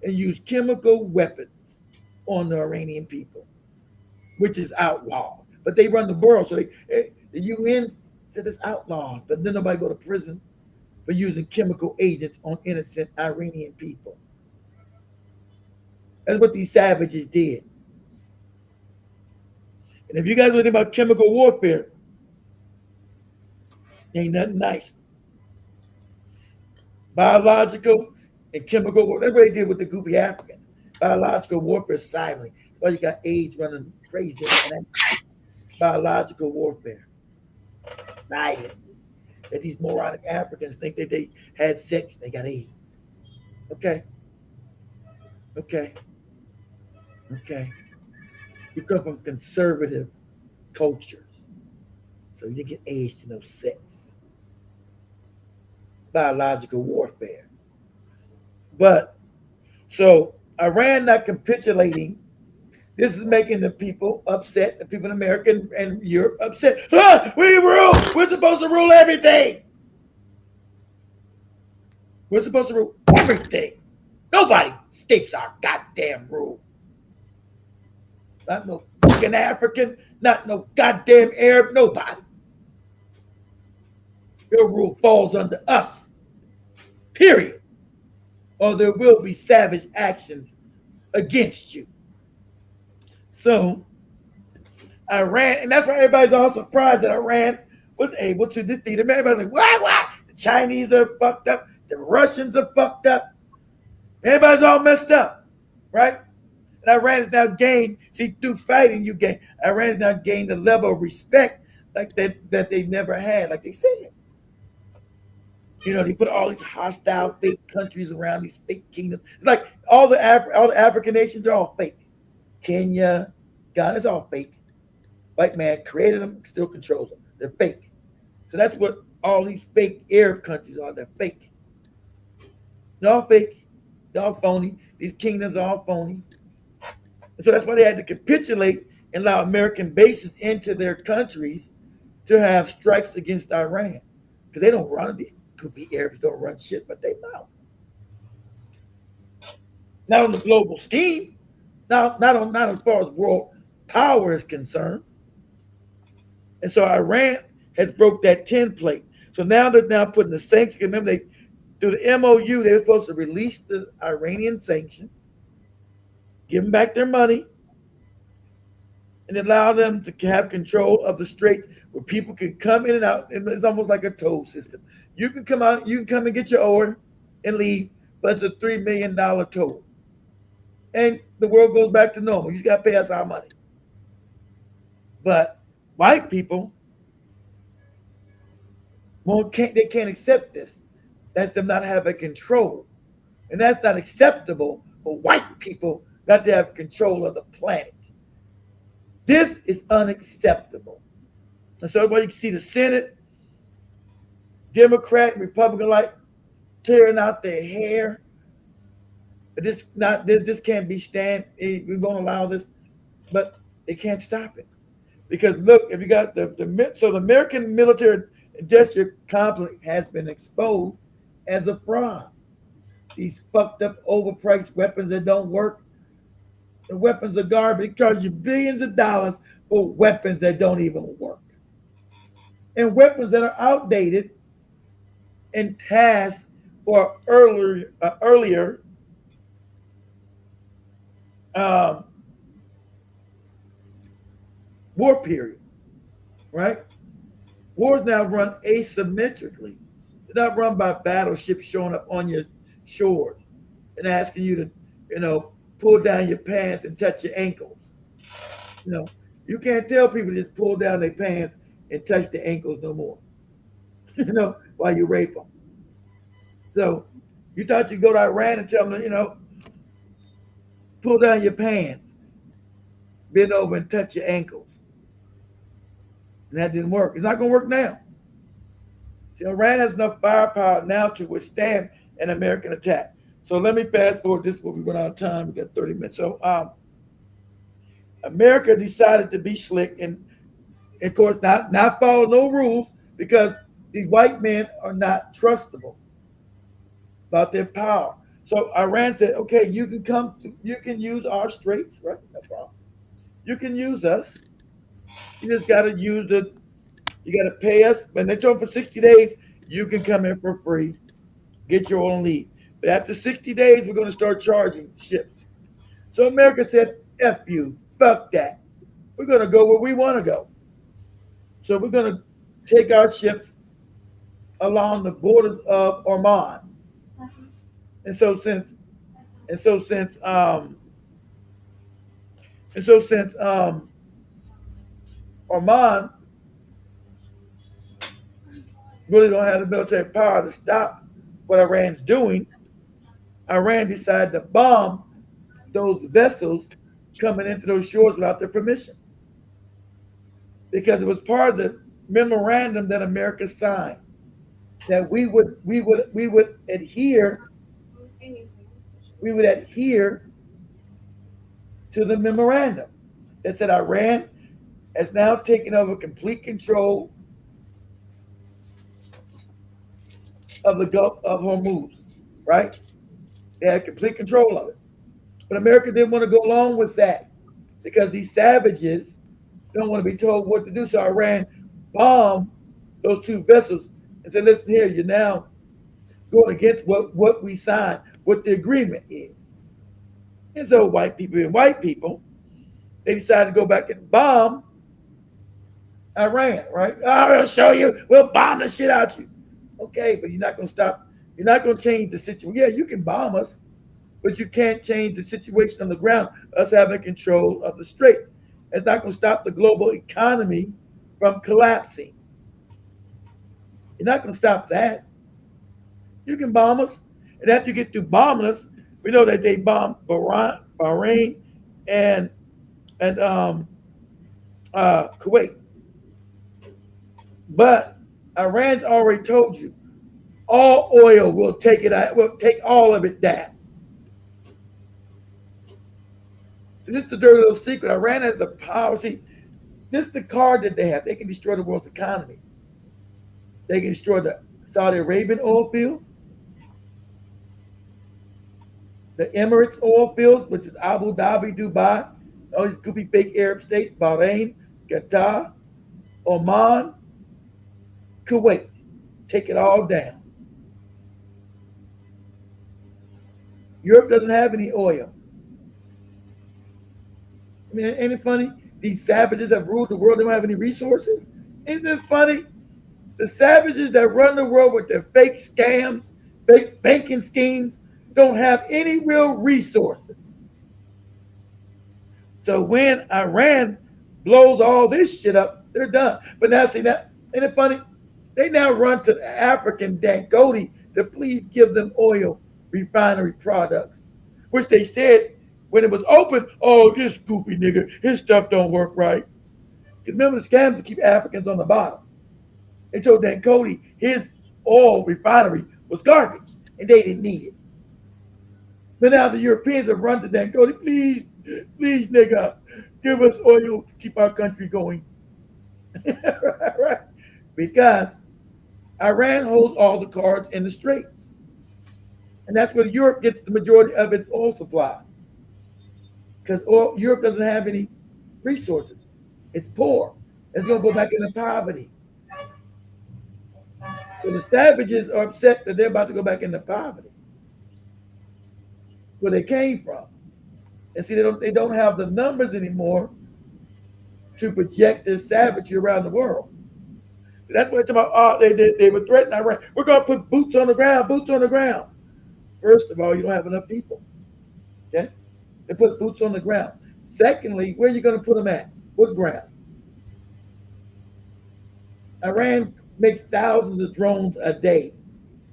and used chemical weapons on the Iranian people, which is outlawed. But they run the world, so the UN said it's outlawed, but then nobody go to prison for using chemical agents on innocent Iranian people. That's what these savages did. And if you guys are thinking about chemical warfare, ain't nothing nice. Biological and chemical warfare. That's what they did with the goopy Africans. Biological warfare silently. Well, you got AIDS running crazy. Biological warfare. Silently. That these moronic Africans think that they had sex, they got AIDS. Okay. You come from conservative cultures, so you get AIDS to no sex. Biological warfare. But so Iran not capitulating. This is making the people upset, the people in America and Europe upset. We rule. We're supposed to rule everything. We're supposed to rule everything. Nobody escapes our goddamn rule. Not no fucking African, not no goddamn Arab, nobody. Your rule falls under us. Period. Or there will be savage actions against you. So Iran, and that's why everybody's all surprised that Iran was able to defeat them. Everybody's like, what? The Chinese are fucked up. The Russians are fucked up. Everybody's all messed up, right? And Iran has now gained, see, through fighting, Iran has now gained a level of respect like that they never had, like they said. You know, they put all these hostile fake countries around these fake kingdoms. It's like all the African nations are all fake. Kenya, Ghana, it's all fake. White man created them, still controls them. They're fake. So that's what all these fake Arab countries are. They're fake. They're all fake. They're all phony. These kingdoms are all phony. And so that's why they had to capitulate and allow American bases into their countries to have strikes against Iran. Because they don't run these. Could be Arabs don't run shit, but they know. Not on the global scheme, not as far as world power is concerned. And so Iran has broke that template. So now they're now putting the sanctions. Remember, they through the MOU, they were supposed to release the Iranian sanctions, give them back their money, and allow them to have control of the straits where people can come in and out. It's almost like a toll system. You can come out, you can come and get your oil and leave, but it's a $3 million toll. And the world goes back to normal. You just got to pay us our money. But white people, they can't accept this. That's them not having control. And that's not acceptable for white people not to have control of the planet. This is unacceptable. And so everybody, you can see the Senate, Democrat and Republican like tearing out their hair. But this can't be we won't allow this, but they can't stop it. Because look, if you got the American military industrial complex has been exposed as a fraud. These fucked up overpriced weapons that don't work. The weapons are garbage. They charge you billions of dollars for weapons that don't even work. And weapons that are outdated and passed for earlier war period, right? Wars now run asymmetrically. They're not run by battleships showing up on your shores and asking you to, pull down your pants and touch your ankles. You can't tell people to just pull down their pants and touch their ankles no more, while you rape them. So you thought you'd go to Iran and tell them, pull down your pants, bend over and touch your ankles. And that didn't work. It's not going to work now. See, Iran has enough firepower now to withstand an American attack. So let me fast forward this before we run out of time. We got 30 minutes. So America decided to be slick and, of course, not follow no rules because these white men are not trustable about their power. So Iran said, okay, you can use our straits, right? No problem. You can use us. You just got to you got to pay us. When they told them for 60 days, you can come in for free, get your own lead. But after 60 days, we're going to start charging ships. So America said, F you, fuck that. We're going to go where we want to go. So we're going to take our ships along the borders of Oman. And so since Oman really don't have the military power to stop what Iran's doing, Iran decided to bomb those vessels coming into those shores without their permission. Because it was part of the memorandum that America signed that we would adhere to the memorandum that said Iran has now taken over complete control of the Gulf of Hormuz, right? They had complete control of it. But America didn't want to go along with that because these savages don't want to be told what to do. So Iran bombed those two vessels and said, listen here, you're now going against what we signed, what the agreement is. And so white people, they decided to go back and bomb Iran, right? I'll show you. We'll bomb the shit out you. Okay, but you're not going to stop. You're not going to change the situation. Yeah, you can bomb us, but you can't change the situation on the ground, us having control of the straits. It's not going to stop the global economy from collapsing. You're not going to stop that. You can bomb us. And after you get through bombing us, we know that they bombed Bahrain and Kuwait. But Iran's already told you, all oil will take it out, will take all of it down. So this is the dirty little secret. Iran has the power. See, this is the card that they have. They can destroy the world's economy. They can destroy the Saudi Arabian oil fields, the Emirates oil fields, which is Abu Dhabi, Dubai, all these goopy fake Arab states, Bahrain, Qatar, Oman, Kuwait. Take it all down. Europe doesn't have any oil. I mean, ain't it funny? These savages have ruled the world. They don't have any resources. Isn't this funny? The savages that run the world with their fake scams, fake banking schemes, don't have any real resources. So when Iran blows all this shit up, they're done. But now, see that? Ain't it funny? They now run to the African Dangote to please give them oil refinery products, which they said when it was open, oh, this goofy nigga, his stuff don't work right. Because remember the scams to keep Africans on the bottom. They told Dangote his oil refinery was garbage and they didn't need it. But now the Europeans have run to Dangote, please, nigga, give us oil to keep our country going. Right? Because Iran holds all the cards in the straits. And that's where Europe gets the majority of its oil supplies. Because Europe doesn't have any resources. It's poor. It's going to go back into poverty. So the savages are upset that they're about to go back into poverty. Where they came from. And see, they don't have the numbers anymore to project this savagery around the world. So that's what they're talking about. They were threatening Iran. We're going to put boots on the ground. First of all, you don't have enough people. Okay? They put boots on the ground. Secondly, where are you going to put them at? What ground? Iran makes thousands of drones a day.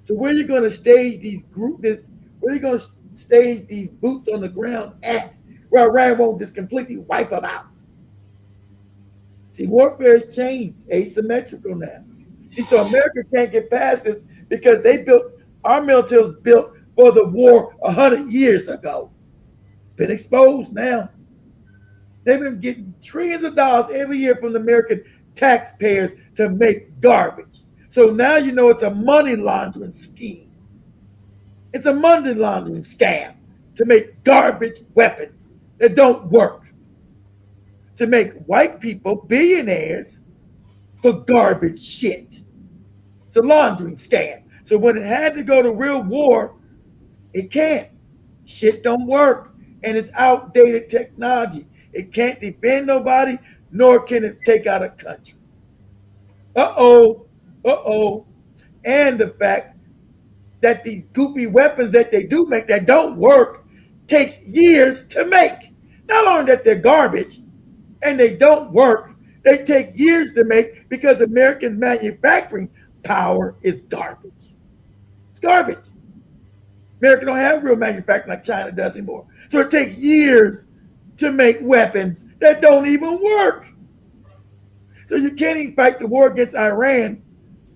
So where are you going to stage these where are you going to stage these boots on the ground at? Where Iran won't just completely wipe them out. See, warfare has changed, asymmetrical now. See, so America can't get past this because our military was built for the war 100 years ago. It's been exposed now. They've been getting trillions of dollars every year from the American taxpayers to make garbage. So now you know it's a money laundering scheme. It's a money laundering scam to make garbage weapons that don't work. To make white people billionaires for garbage shit. It's a laundering scam. So when it had to go to real war, it can't. Shit don't work. And it's outdated technology. It can't defend nobody, nor can it take out a country. And the fact that these goopy weapons that they do make that don't work takes years to make. Not only that they're garbage and they don't work, they take years to make because American manufacturing power is garbage. It's garbage. America don't have real manufacturing like China does anymore. So it takes years to make weapons that don't even work. So you can't even fight the war against Iran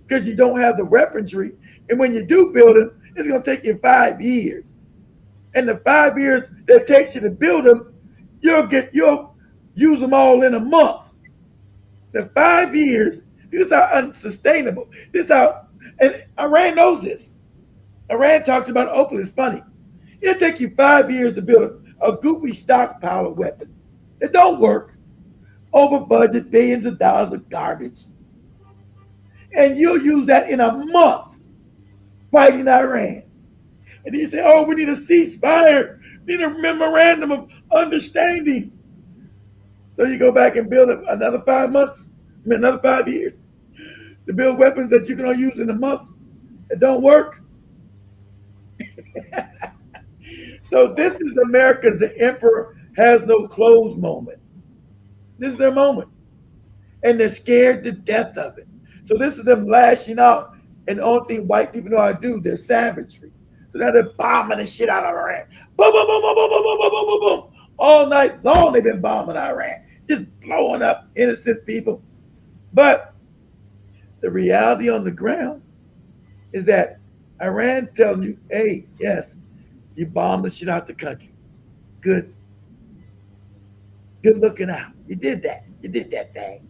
because you don't have the weaponry. And when you do build them, it's going to take you 5 years. And the 5 years that it takes you to build them, you'll use them all in a month. The 5 years, this is how unsustainable. And Iran knows this. Iran talks about it openly. It's funny. It'll take you 5 years to build a goopy stockpile of weapons. It don't work. Over budget, billions of dollars of garbage. And you'll use that in a month fighting Iran. And then you say, oh, we need a ceasefire. We need a memorandum of understanding. So you go back and build another 5 months, another 5 years to build weapons that you can only use in a month. It don't work. So this is America's "the emperor has no clothes" moment. This is their moment. And they're scared to death of it. So this is them lashing out, and the only thing white people know how to do, their savagery. So now they're bombing the shit out of Iran. Boom, boom, boom, boom, boom, boom, boom, boom, boom, boom. All night long they've been bombing Iran, just blowing up innocent people. But the reality on the ground is that Iran telling you, hey, yes, you bombed the shit out the country. Good. Good looking out. You did that. You did that thing.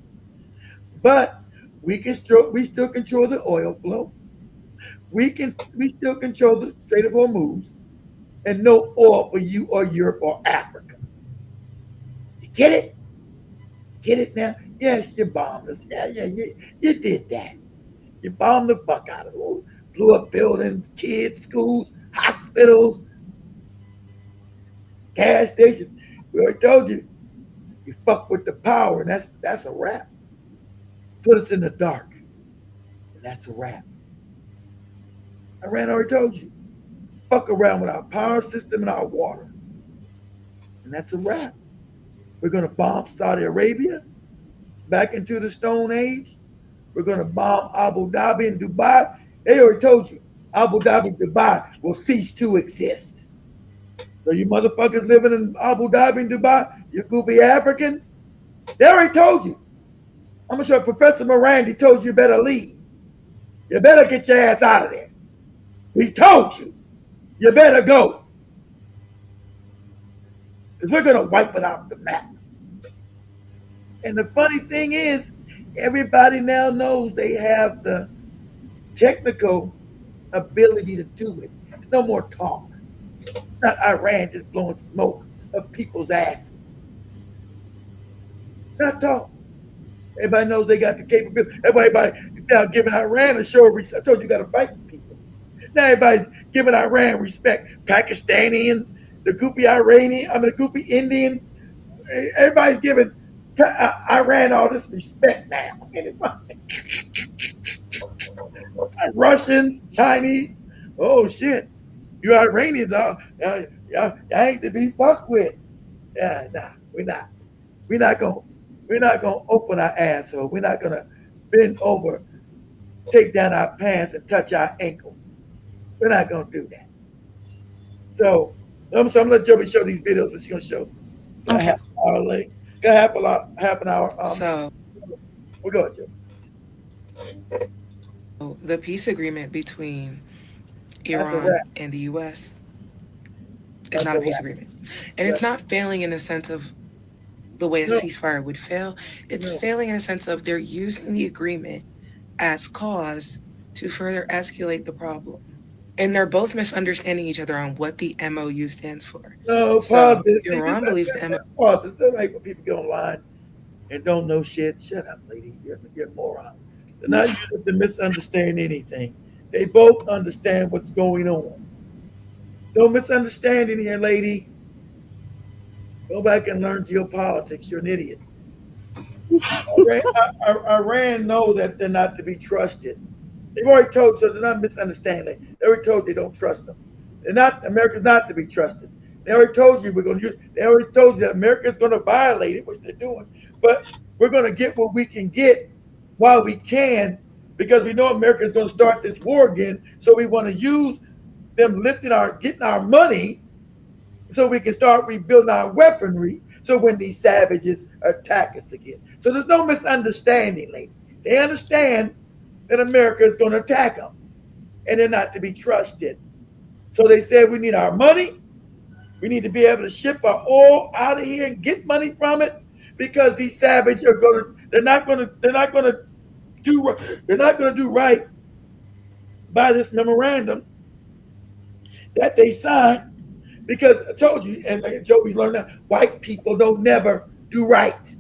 But we still control the oil flow. We still control the Strait of Hormuz, and no oil for you or Europe or Africa. You get it? Get it now? Yes, you bombed us. Yeah, you did that. You bombed the fuck out of it. Blew up buildings, kids, schools, hospitals, gas stations. We already told you, you fuck with the power, and that's a wrap. Put us in the dark, and that's a wrap. Iran already told you, fuck around with our power system and our water, and that's a wrap. We're going to bomb Saudi Arabia back into the Stone Age. We're going to bomb Abu Dhabi and Dubai. They already told you, Abu Dhabi and Dubai will cease to exist. So you motherfuckers living in Abu Dhabi and Dubai, you goofy Africans, they already told you. I'm sure Professor Morandi told you better leave. You better get your ass out of there. We told you. You better go. Because we're going to wipe it off the map. And the funny thing is, everybody now knows they have the technical ability to do it. There's no more talk. It's not Iran just blowing smoke up people's asses. Not talk. Everybody knows they got the capability. Everybody is now giving Iran a show of respect. I told you, you got to fight people. Now everybody's giving Iran respect. Pakistanians, the goopy Indians. Everybody's giving Iran all this respect now. Russians, Chinese. Oh shit, you Iranians are y'all ain't to be fucked with. Yeah, nah, we're not gonna open our asshole. We're not gonna bend over, take down our pants and touch our ankles. We're not gonna do that. So I'm gonna let Joby show these videos. What she's gonna show? Okay. Half an hour late. Got half an hour. So we'll go with you. The peace agreement between Iran and the U.S. is not a peace agreement, and it's not failing in the sense of the way a ceasefire would fail. It's failing in a sense of they're using the agreement as cause to further escalate the problem. And they're both misunderstanding each other on what the MOU stands for. No, so Iran believes the MOU. Pause. It's like when people get online and don't know shit. Shut up, lady. You're a moron. They're not using to misunderstand anything. They both understand what's going on. Don't misunderstand in here, lady. Go back and learn geopolitics. You're an idiot. Iran know that they're not to be trusted. They've already told, so they're not misunderstanding. They already told you don't trust them. America's not to be trusted. They already told you they already told you that America's going to violate it, which they're doing. But we're going to get what we can get while we can, because we know America's going to start this war again. So we want to use them getting our money so we can start rebuilding our weaponry. So when these savages attack us again. So there's no misunderstanding, lady. They understand that America is going to attack them, and they're not to be trusted. So they said we need our money. We need to be able to ship our oil out of here and get money from it, because these savages they're not going to do right by this memorandum that they signed Because I told you, and like Joey learned that white people don't never do right.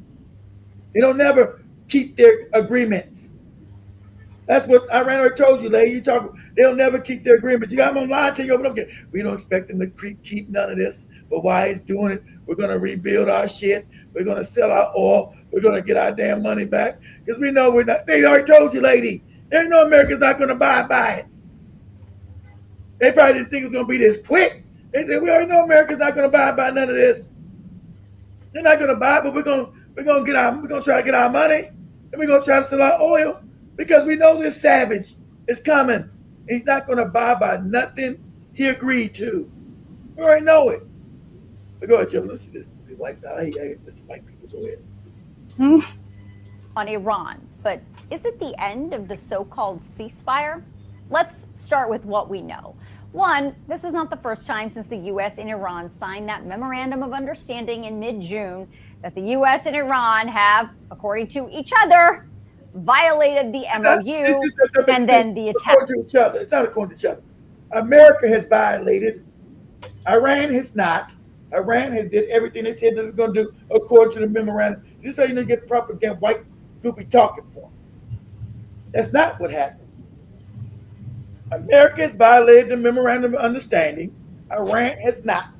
They don't never keep their agreements. That's what Iran already told you, lady. They'll never keep their agreements. You got them online, tell you, we don't expect them to keep none of this. But why is doing it? We're gonna rebuild our shit. We're gonna sell our oil. We're gonna get our damn money back because we know we're not. They already told you, lady. There's no America's not gonna buy it. They probably didn't think it was gonna be this quick. They said we already know America's not gonna buy none of this. They're not gonna buy it, but we're gonna try to get our money, and we're gonna try to sell our oil because we know this savage is coming. He's not gonna buy by nothing he agreed to. We already know it. But go ahead, Joe. Let's see this. White people go ahead. On Iran, but is it the end of the so-called ceasefire? Let's start with what we know. One, this is not the first time since the U.S. and Iran signed that memorandum of understanding in mid-June that the U.S. and Iran have, according to each other, violated the MOU and then the attack. According to each other. It's not according to each other. America has violated. Iran has not. Iran has did everything they said they were going to do according to the memorandum. This is how you get propaganda, white goopy talking points. That's not what happened. America has violated the memorandum of understanding. Iran has not.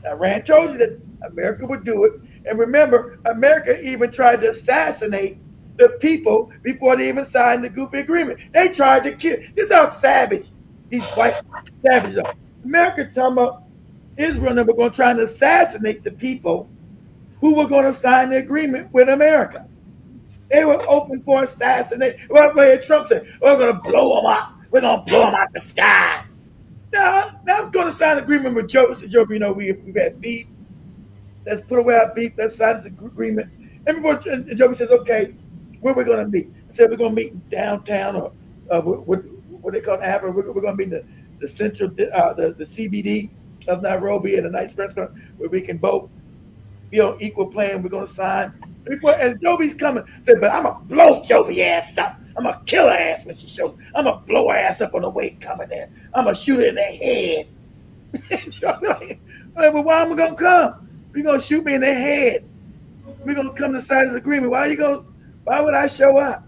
Iran told you that America would do it. And remember, America even tried to assassinate the people before they even signed the goofy agreement. They tried to kill. This is how savage these white savages are. America talking about Israel and we're going to try to assassinate the people who were going to sign the agreement with America. They were open for assassination. Well, Trump said, we're going to blow them up. We're going to blow them out the sky. Now I'm going to sign an agreement with Joe. Said, Joe, you know, we've had beef. Let's put away our beef. Let's sign this agreement. And Joe says, okay, where are we going to meet? I said, we're going to meet downtown or what they call Africa. We're going to meet the central, the CBD of Nairobi at a nice restaurant where we can both be on equal plane. We're going to sign. And Joby's coming. Said, but I'm going to blow Joby ass up. I'm going to kill her ass when she shows. I'm going to blow her ass up on the way coming there. I'm going to shoot her in the head. Well, why am I going to come? You're going to shoot me in the head. We're going to come to sign this agreement. Why would I show up?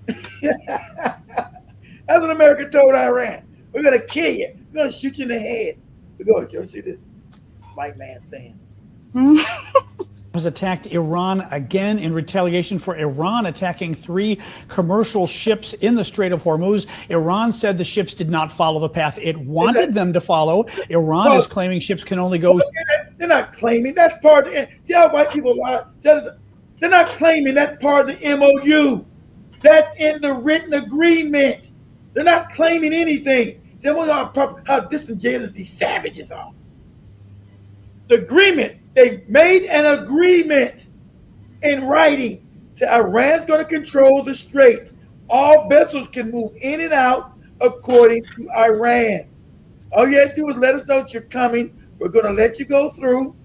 That's what America told Iran. We're going to kill you. We're going to shoot you in the head. Go ahead, Joe. See this white man saying. Has attacked Iran again in retaliation for Iran attacking 3 commercial ships in the Strait of Hormuz. Iran said the ships did not follow the path it wanted them to follow. Iran is claiming ships can only go. They're not claiming. That's part of the. See how white people lie? They're not claiming. That's part of the MOU. That's in the written agreement. They're not claiming anything. See how disingenuous these savages are. The agreement. They made an agreement in writing that Iran's going to control the straits. All vessels can move in and out according to Iran. All you have to do is let us know that you're coming. We're going to let you go through,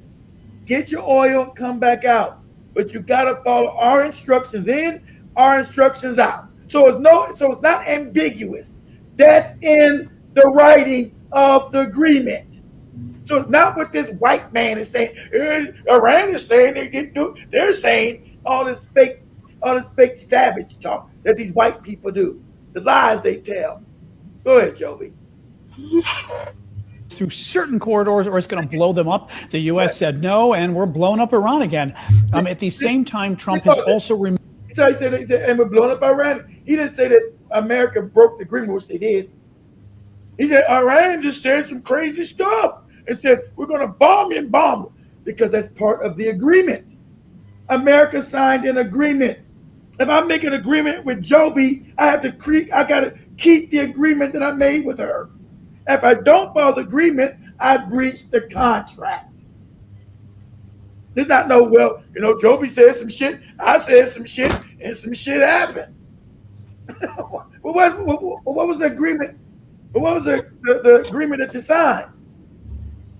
get your oil, and come back out. But you got to follow our instructions in, our instructions out. So it's not ambiguous. That's in the writing of the agreement. So it's not what this white man is saying. Iran is saying they didn't do it. They're saying all this fake savage talk that these white people do. The lies they tell. Go ahead, Joby. Through certain corridors, or it's going to blow them up. The U.S. said no, and we're blowing up Iran again. At the same time, Trump has also removed. So he said, and we're blowing up Iran. He didn't say that America broke the agreement, which they did. He said Iran just said some crazy stuff. And said, we're going to bomb you and bomb you, because that's part of the agreement. America signed an agreement. If I make an agreement with Joby, I got to keep the agreement that I made with her. If I don't follow the agreement, I breached the contract. There's not no, Joby said some shit, I said some shit, and some shit happened. What was the agreement? What was the agreement that you signed?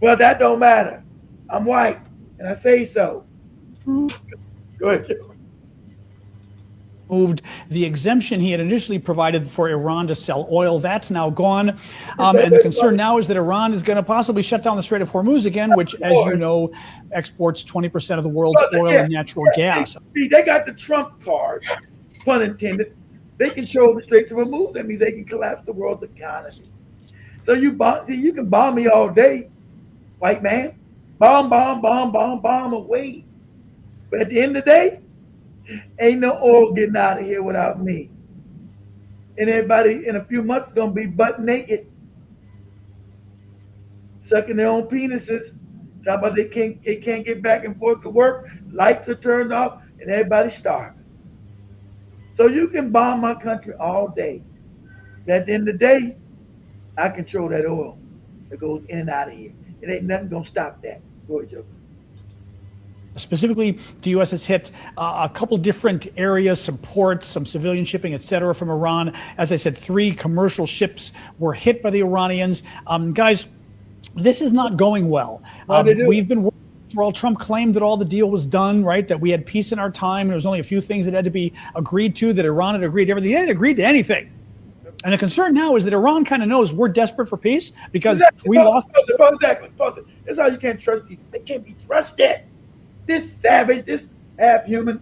Well, that don't matter. I'm white, and I say so. Go ahead, Joe. moved the exemption he had initially provided for Iran to sell oil. That's now gone. And the concern now is that Iran is going to possibly shut down the Strait of Hormuz again, which, as you know, exports 20% of the world's oil and natural gas. See, they got the Trump card, pun intended. They control the Straits of Hormuz. That means they can collapse the world's economy. So you can bomb me all day, white man. Bomb away. But at the end of the day, ain't no oil getting out of here without me. And everybody in a few months is gonna be butt naked, sucking their own penises. Talking about they can't get back and forth to work. Lights are turned off, and everybody's starving. So you can bomb my country all day. But at the end of the day, I control that oil that goes in and out of here. It ain't nothing gonna stop that. Go ahead, Joe. Specifically, the U.S. has hit a couple different areas, some ports, some civilian shipping, et cetera, from Iran. As I said, 3 commercial ships were hit by the Iranians. Guys, this is not going well. We've been working for all. Trump claimed that all the deal was done, right? That we had peace in our time. And there was only a few things that had to be agreed to, that Iran had agreed to everything. They hadn't agreed to anything. And the concern now is that Iran kind of knows we're desperate for peace because we lost. Exactly. That's how you can't trust these. They can't be trusted. This savage, this half-human.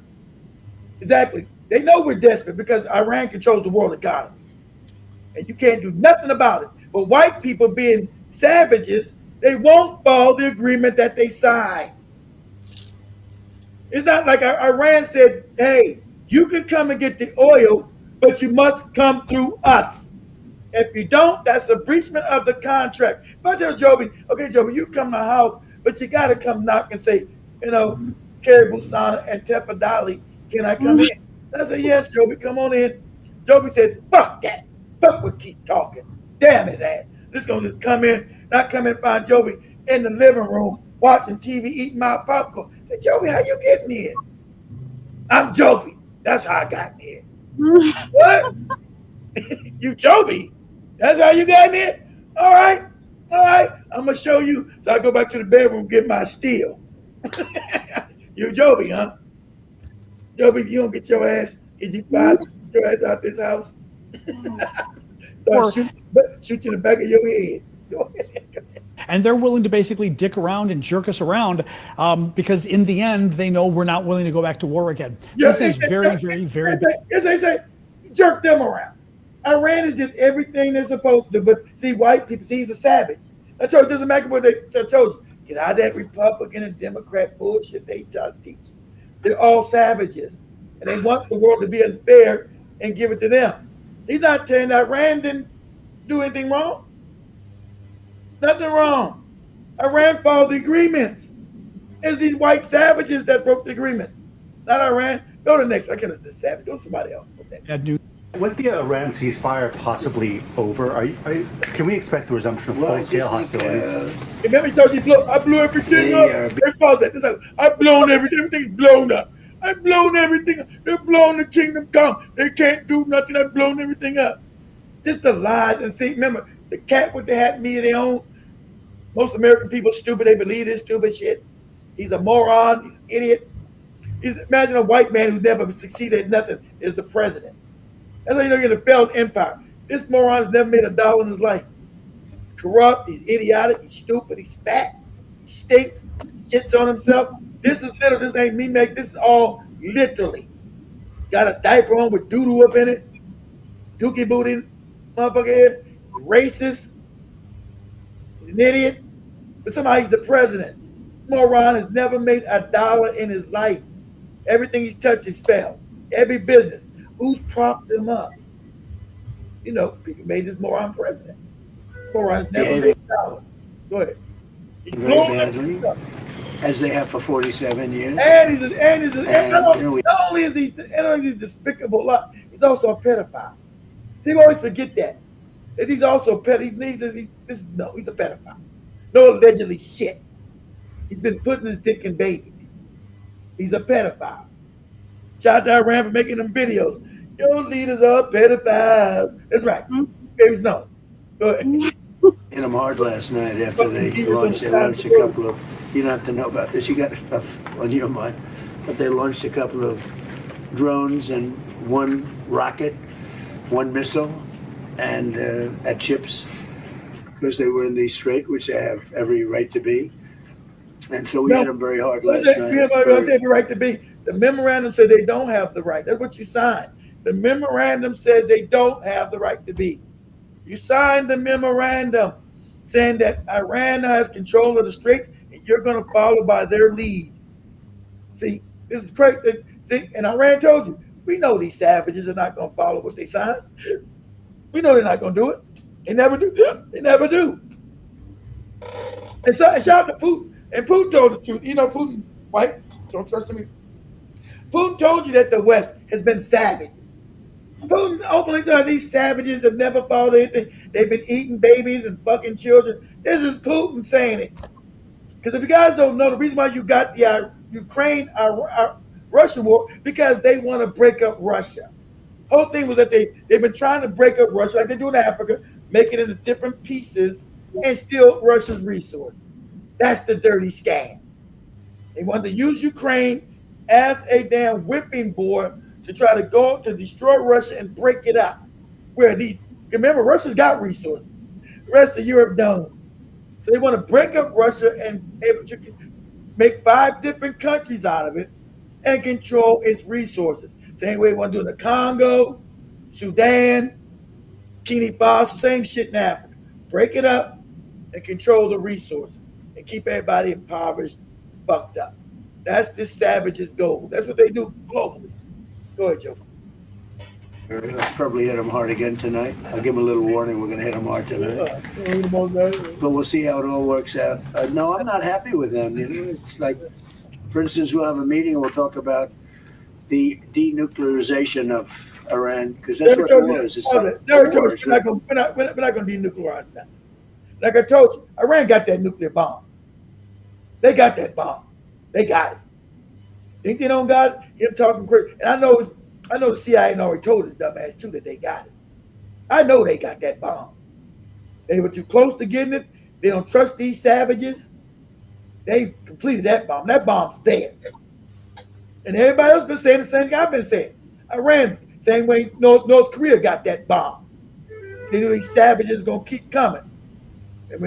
Exactly. They know we're desperate because Iran controls the world economy. And you can't do nothing about it. But white people being savages, they won't follow the agreement that they signed. It's not like Iran said, hey, you can come and get the oil, but you must come through us. If you don't, that's a breachment of the contract. If I tell Joby, okay, Joby, you come to my house, but you got to come knock and say, you know, Caribou Sana and Tepidali, can I come in? I said, yes, Joby, come on in. Joby says, fuck that. Fuck what keep talking. Damn his ass. This gonna just come in, not come in and find Joby in the living room, watching TV, eating my popcorn. I said, Joby, how you getting here? I'm Joby. That's how I got here. What? You Joby? That's how you got here? All right. I'm gonna show you. So I go back to the bedroom and get my steel. You Joby, huh? Joby, you don't get your ass. Did you find your ass out this house? Shoot you in the back of your head. Go ahead. And they're willing to basically dick around and jerk us around because in the end, they know we're not willing to go back to war again. This is very bad. Yes, they say, jerk them around. Iran is just everything they're supposed to do. But see, white people, see, he's a savage. I told you, it doesn't matter what I told you. Get out of that Republican and Democrat bullshit they teach. They're all savages. And they want the world to be unfair and give it to them. He's not saying that Iran didn't do anything wrong. Nothing wrong. Iran followed the agreements. It's these white savages that broke the agreements. Not Iran. Go to the next. I can't listen to savage. Go to somebody else. Okay. With the Iran ceasefire possibly over, can we expect the resumption of full-scale hostilities? Remember, he told you, I blew everything up. I've blown everything. Everything's blown up. I've blown everything up. They're blowing the kingdom come. They can't do nothing. I've blown everything up. Just the lies. And see, remember, the cat with the hat media they own. Most American people are stupid. They believe this stupid shit. He's a moron. He's an idiot. Imagine a white man who never succeeded at nothing is the president. That's how you know you're in a failed empire. This moron has never made $1 in his life. He's corrupt, he's idiotic, he's stupid, he's fat, he stinks, he shits on himself. This is literal, this ain't me make, this is all literally. Got a diaper on with doo-doo up in it, dookie booty, motherfucker head, racist, he's an idiot, but somehow he's the president. This moron has never made $1 in his life. Everything he's touched has failed. Every business. Who's propped him up? You know, people made this moron president. This moron's never made $1. Go ahead. Very badly, as they have for 47 years. And not only is he a despicable lot, he's also a pedophile. See, you always forget that. He's also a pedophile. He's a pedophile. No allegedly shit. He's been putting his dick in babies. He's a pedophile. Shout out to Iran for making them videos. Your leaders are pedophiles. That's right. Baby's no. Go ahead. Hit them hard last night after they launched a couple of, you don't have to know about this, you got stuff on your mind, but they launched a couple of drones and one rocket, one missile, and at Chips, because they were in the strait, which they have every right to be. And so we hit them very hard last night. They have every right to be. The memorandum said they don't have the right. That's what you signed. The memorandum says they don't have the right to be. You signed the memorandum saying that Iran has control of the straits and you're going to follow by their lead. See, this is crazy. See, and Iran told you, we know these savages are not going to follow what they signed. We know they're not going to do it. They never do. They never do. And so, shout out to Putin. And Putin told the truth. You know, Putin, white, don't trust me. Putin told you that the West has been savages. Putin openly said these savages have never followed anything. They've been eating babies and fucking children. This is Putin saying it. Because if you guys don't know, the reason why you got the Ukraine-Russia war, because they want to break up Russia. The whole thing was that they've been trying to break up Russia like they do in Africa, make it into different pieces and steal Russia's resources. That's the dirty scam. They wanted to use Ukraine as a damn whipping board to try to go to destroy Russia and break it up. Remember, Russia's got resources. The rest of Europe don't. So they want to break up Russia and able to make 5 different countries out of it and control its resources. Same way they want to do in the Congo, Sudan, Guinea Faso, same shit in Africa. Break it up and control the resources and keep everybody impoverished, fucked up. That's this savage's goal. That's what they do globally. Go ahead, Joe. We'll probably hit them hard again tonight. I'll give them a little warning. We're going to hit them hard tonight. But we'll see how it all works out. No, I'm not happy with them. You know, it's like, for instance, we'll have a meeting and we'll talk about the denuclearization of Iran, because that's what it was. It's we're not going to denuclearize that. Like I told you, Iran got that nuclear bomb. They got that bomb. They got it. Think they don't got it? Him talking crazy. And I know the CIA already told his dumb ass too that they got it. I know they got that bomb. They were too close to getting it. They don't trust these savages. They completed that bomb. That bomb's there. And everybody else been saying the same thing I've been saying. Iran's same way North Korea got that bomb. They knew these savages gonna keep coming. And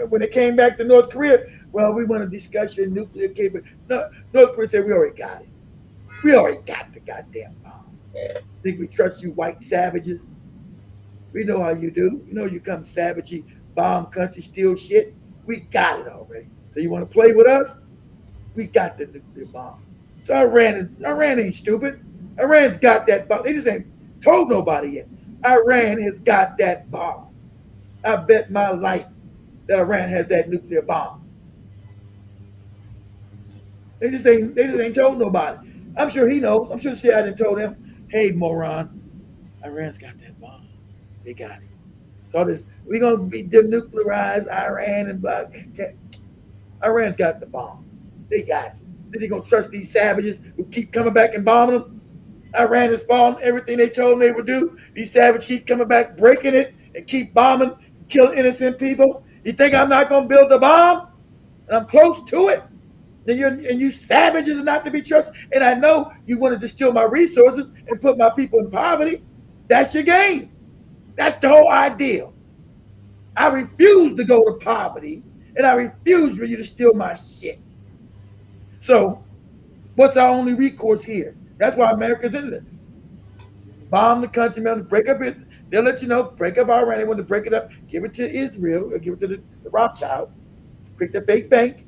when it came back to North Korea, well, we want to discuss your nuclear capability. No, North Korea said we already got it. We already got the goddamn bomb. Think we trust you white savages? We know how you do. You know you come savagey, bomb country, steal shit. We got it already. So you want to play with us? We got the nuclear bomb. So Iran ain't stupid. Iran's got that bomb. They just ain't told nobody yet. Iran has got that bomb. I bet my life that Iran has that nuclear bomb. They just ain't told nobody. I'm sure he knows. I'm sure CIA done told him, hey, moron, Iran's got that bomb. They got it. So we're going to be denuclearize Iran and blah. Iran's got the bomb. They got it. Then they going to trust these savages who keep coming back and bombing them. Iran is following everything they told them they would do. These savages keep coming back, breaking it, and keep bombing, killing innocent people. You think I'm not going to build a bomb? And I'm close to it? Then you savages are not to be trusted. And I know you wanted to steal my resources and put my people in poverty. That's your game. That's the whole idea. I refuse to go to poverty, and I refuse for you to steal my shit. So what's our only recourse here? That's why America's in it. Bomb the country, man, break up it. They'll let you know, break up Iran. They want to break it up, give it to Israel, or give it to the Rothschilds, pick the fake bank.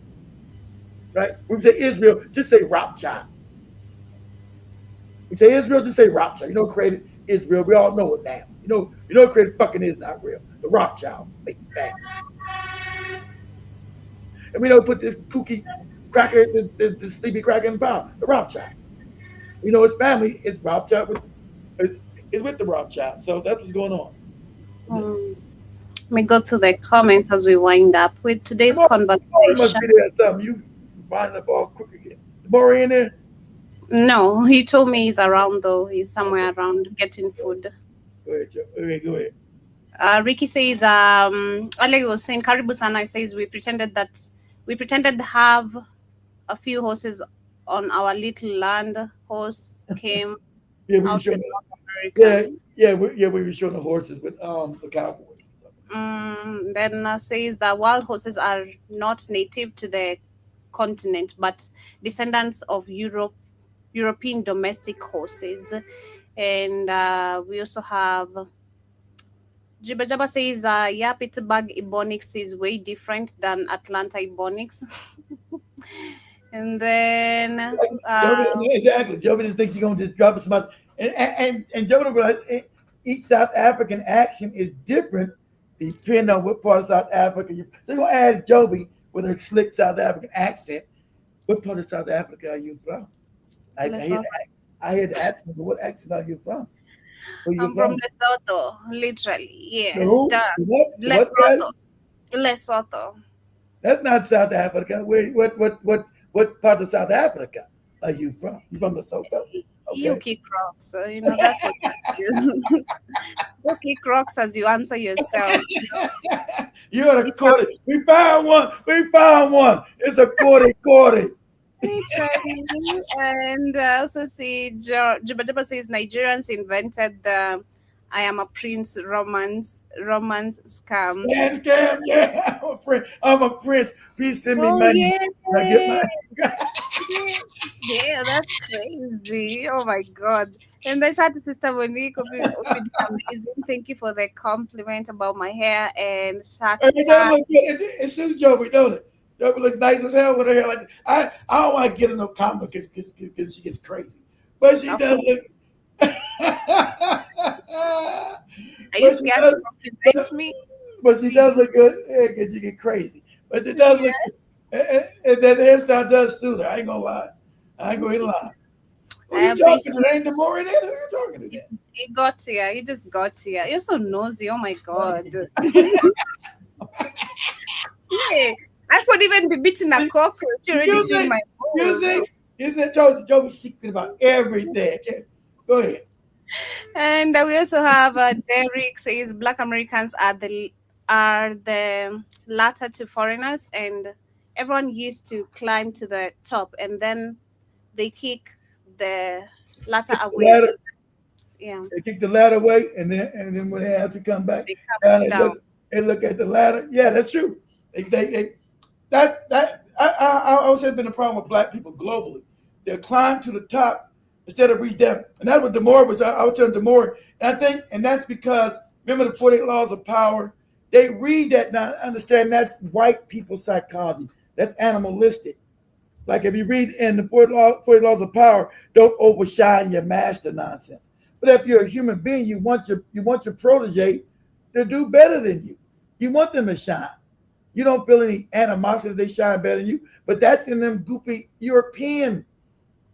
Right? We say Israel, just say Rothschild. We say Israel, just say Rothschild. You know who created Israel? We all know it now. You know who created fucking Israel? The Rothschild. Fake bank. And we don't put this kooky cracker, this sleepy cracker in power. The Rothschild. We know his family is Rothschild is with the Rothschild. So that's what's going on. Let me go to the comments as we wind up with today's conversation. Must be there something. You winding up all quick again. Maury in there? No, he told me he's around though. He's somewhere around getting food. Go ahead, Joe. Go ahead. Ricky says, Ali was saying, Karibu Sana says, we pretended to have a few horses on our little land. Horse came Yeah, we were out showing. in North America. We were showing the horses with the cowboys. Then says that wild horses are not native to the continent, but descendants of European domestic horses. And we also have Jibba Jabba says, yeah, Pittsburgh Ebonics is way different than Atlanta Ebonics. And then exactly, Joby just thinks he's gonna just drop somebody, and Joby don't realize each South African action is different depending on what part of South Africa you. So you're gonna ask Joby with her slick South African accent, what part of South Africa are you from? I hear the accent, but what accent are you from? I'm from Lesotho, literally. Yeah. No, Lesotho. Lesotho. That's not South Africa. What part of South Africa are you from? You from Lesotho? Okay. Yuki Crocs. You know, that's what it is. Yuki Crocs as you answer yourself. You got a quarter. We found one. It's a quarter. And I also see Jibba Jabba says Nigerians invented the I am a prince romance scam. Yeah, I'm a prince. Please send me money. Yeah. Yeah, that's crazy. Oh my god. And then shout to Sister Monique, amazing. Thank you for the compliment about my hair. And shout to it's just Joby, don't it? Joby looks nice as hell with her hair like that. I don't want to get in no comment because she gets crazy. But she does look. Are you scared to compliment me? But she does look good because you get crazy. But it does look good. And that hairstyle does suit her. I ain't gonna lie. Who you talking to? Ain't no more in there? Who you talking to? He got here. He just got here. You're so nosy. Oh my god. Yeah. I could even be beating a cockroach. You already see my balls. You said Joby secret about everything. Go ahead. And we also have Derek says Black Americans are the latter to foreigners, and everyone used to climb to the top, and then they kick the ladder away. They kick the ladder away, and then when they have to come back, they look at the ladder. Yeah, that's true. I always have been a problem with Black people globally. They'll climb to the top instead of reach down, and that's what Demore was. I was telling Demore, and that's because remember the 48 Laws of Power. They read that now, understand that's white people's psychology. That's animalistic. Like if you read in the 48 Laws of Power, don't overshine your master nonsense. But if you're a human being, you want your protege to do better than you. You want them to shine. You don't feel any animosity they shine better than you. But that's in them goofy European.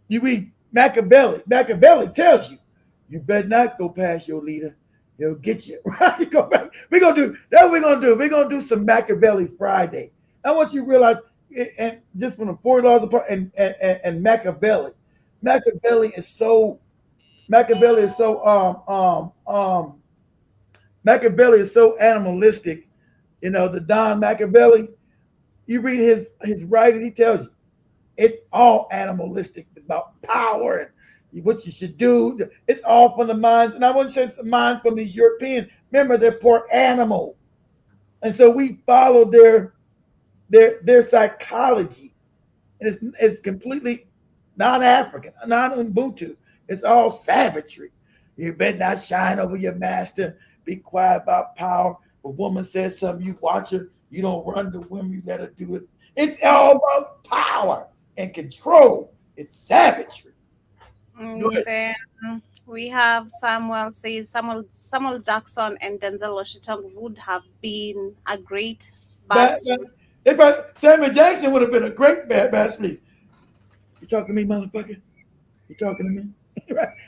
You read Machiavelli. Machiavelli tells you, you better not go past your leader. He'll get you. Right? Go back. We're gonna do that's what we're gonna do. We're gonna do some Machiavelli Friday. I want you to realize, and just from the 4 laws of power and Machiavelli. Machiavelli is so animalistic. You know, the Don Machiavelli. You read his writing, he tells you it's all animalistic. It's about power and what you should do. It's all from the minds, and I wouldn't say it's the mind from these Europeans. Remember, they're poor animal, and so we follow their psychology, and it's completely non-African, non-Ubuntu. It's all savagery. You better not shine over your master. Be quiet about power. If a woman says something, you watch her. You don't run to women. You let her do it. It's all about power and control. It's savagery. And then we have Samuel says Samuel Jackson and Denzel Washington would have been a great bass. Samuel Jackson would have been a great bass player. You talking to me, motherfucker? You talking to me?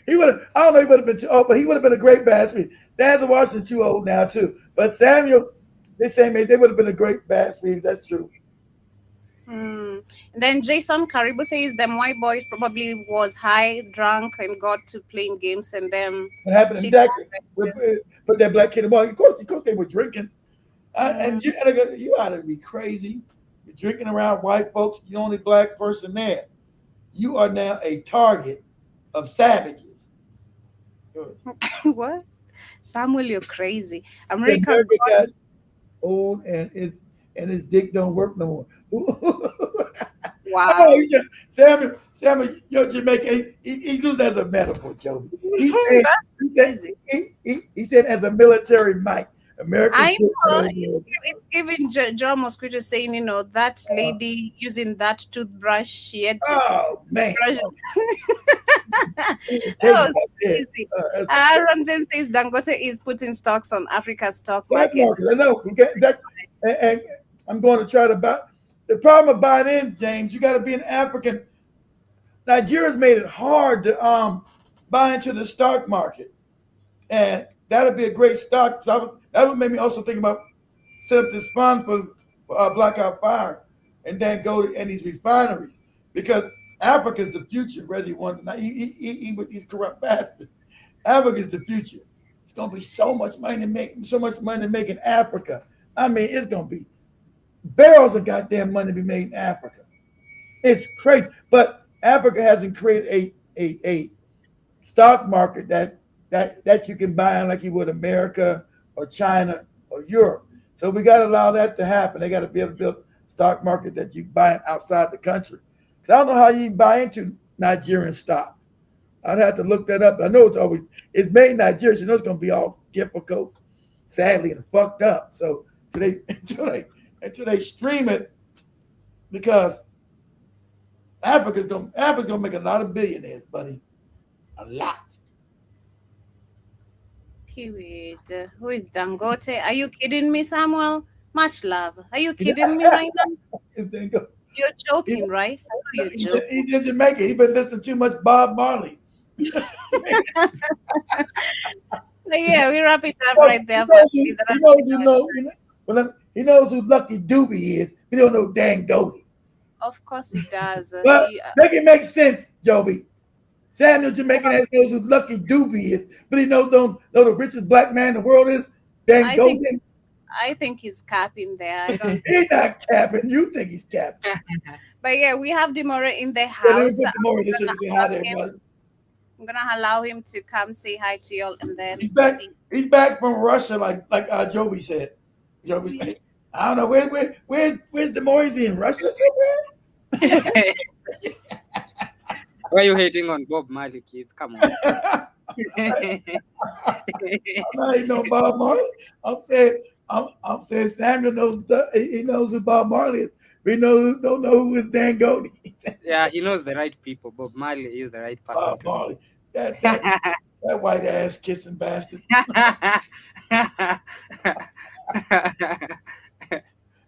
He would have. I don't know. He would have been too old, but he would have been a great bass player. Denzel Washington too old now too. But Samuel, they would have been a great bass player. That's true. And then Jason Karibu says them white boys probably was high, drunk, and got to playing games, and them. What happened exactly? Put that black kid in the ball. Of course, they were drinking. And you ought to be crazy. You're drinking around white folks. You're the only black person there. You are now a target of savages. What? Samuel, you're crazy. America America got old and his dick don't work no more. Wow. Oh, yeah. Samuel, you're Jamaican. He's used as a metaphor, Joe. He said as a military might. America. I know it's giving John Mosquito saying, you know, that lady using that toothbrush, she had to. Oh man, that was crazy. Aaron them says Dangote is putting stocks on Africa's stock market. I know. And I'm going to try to buy. The problem of buying in, James, you got to be an African. Nigeria's made it hard to buy into the stock market, and that'd be a great stock. So that would make me also think about set up this fund for Blackout Fire, and then go to these refineries, because Africa's the future. Whether you want to not, even with these corrupt bastards, Africa's the future. It's gonna be so much money to make in Africa. I mean, it's gonna be barrels of goddamn money to be made in Africa. It's crazy, but Africa hasn't created a stock market that you can buy in like you would America or China or Europe. So we got to allow that to happen. They got to be able to build a stock market that you buy outside the country. Because I don't know how you buy into Nigerian stock. I'd have to look that up. I know it's made in Nigeria. You know it's going to be all difficult, sadly, and fucked up. So until they stream it, because Africa's gonna make a lot of billionaires, buddy. A lot. Period. Who is Dangote? Are you kidding me, Samuel? Much love. Are you kidding me right now? You're joking, right? I know you're joking. He's in Jamaica. He's been listening to too much Bob Marley. Yeah, we wrap it up right there. He knows who Lucky Doobie is. He don't know Dangote. Of course he does. But make it make sense, Joby. Samuel Jamaican knows who Lucky Doobie is, but he don't know the richest black man in the world is Dangote. I think he's capping there. I don't He's not capping. You think he's capping. But yeah, we have Demora in the house. I'm gonna allow him to come say hi to y'all, and then he's back from Russia, like Joby said. Joby said, I don't know where's Demora? Is he in Russia somewhere? Why are you hating on Bob Marley, kid? Come on. I'm not hating on Bob Marley. I'm saying Samuel knows he knows who Bob Marley is. We don't know who is Dangote. Yeah, he knows the right people. Bob Marley is the right person. Bob Marley. That white ass kissing bastard.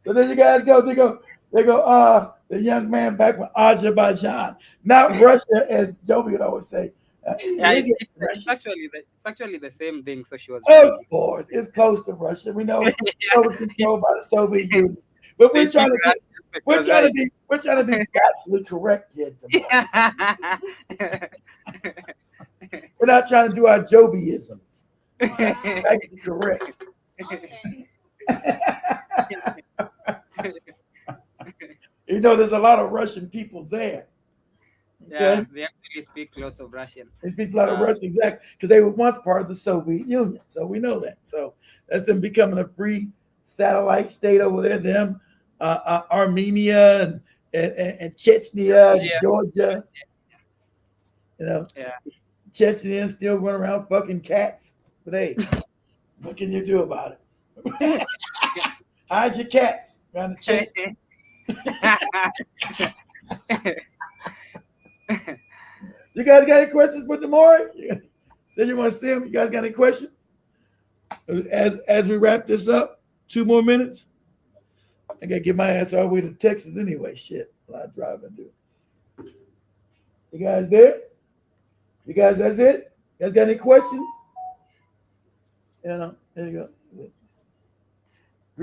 So then you guys go. They go. The young man back from Azerbaijan, not Russia, as Joby would always say. Yeah, it's actually the same thing. So she was. Of course, it's close to Russia. We know it was controlled by the Soviet Union, but we're trying to be factually correct here. We're not trying to do our Jobyisms. Factually correct. You know, there's a lot of Russian people there. Okay? Yeah, they actually speak lots of Russian. They speak a lot of Russian, exactly, because they were once part of the Soviet Union. So we know that. So that's them becoming a free satellite state over there. Them, Armenia and Chechnya, and Georgia. You know, Chechnya still run around fucking cats. But hey, what can you do about it? Hide your cats around the chest. You guys got any questions for Demora? Said you want to see him? You guys got any questions? As we wrap this up, 2 more minutes. I gotta get my ass all the way to Texas anyway. Shit, a lot of driving to do. You guys there? You guys, that's it? You guys got any questions? You know, there you go.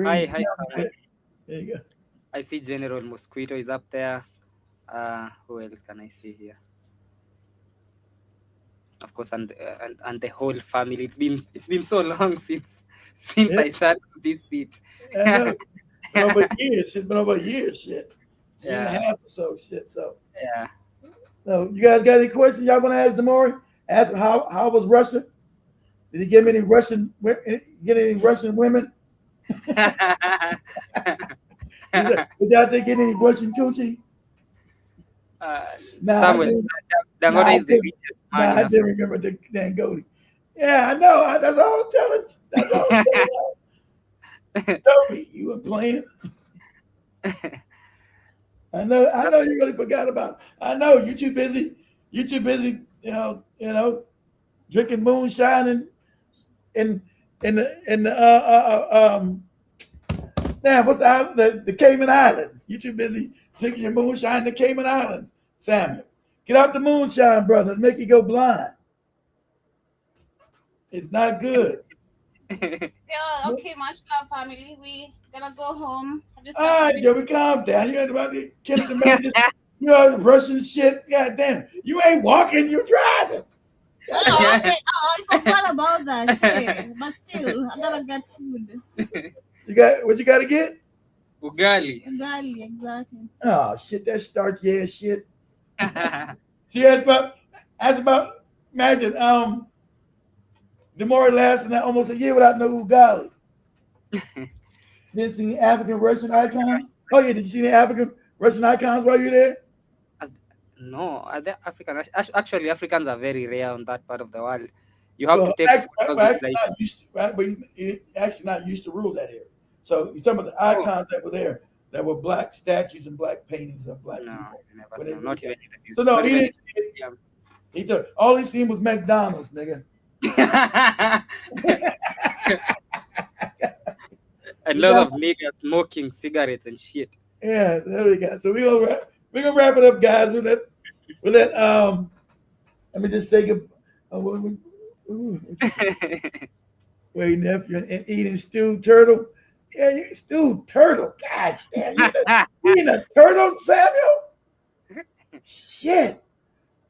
Hi. There you go. I see General Mosquito is up there. Who else can I see here? Of course, and the whole family. It's been so long since I sat on this seat. Over years. It's been over years. Shit. Yeah. Year and a half or so. Shit. So. Yeah. So you guys got any questions y'all want to ask Demora? Ask him how was Russia? Did he get any Russian women? Did y'all think get any Russian coochie? Samuel, Dangote is the richest man. I didn't remember the Dangote. Yeah, I know. That's all I was telling. That's all I was telling. Toby, you were playing. I know you really forgot about it. I know you too busy. You too busy, you know, drinking moonshine and damn, what's the Cayman Islands? You too busy drinking your moonshine in the Cayman Islands, Samuel. Get out the moonshine, brother, and make you go blind. It's not good. Yeah, okay, much love, family. We gonna go home. All right, Joey, calm down. You ain't about to kill the man. You know, Russian shit. God damn. You ain't walking, you driving. Oh, okay. I forgot about that shit. But still, I gotta get food. You got what you gotta get? Ugali. Ugali, exactly. Oh shit, that starchy ass shit. See, that's about imagine Demore lasting almost a year without no ugali. Didn't see any African Russian icons? Oh yeah, did you see the African Russian icons while you were there? No, actually Africans are very rare on that part of the world. You have to take photos but he's actually not used to rule that area. So some of the icons that were there that were black statues and black paintings of black people. Never not even so no, he didn't see it. He took all he seen was McDonald's, nigga. A lot of niggas smoking cigarettes and shit. Yeah, there we go. So we're gonna wrap it up, guys. With that let me just say wait, nephew, and eating stewed turtle. Yeah, you stewed turtle. God damn, you eating a turtle, Samuel? Shit,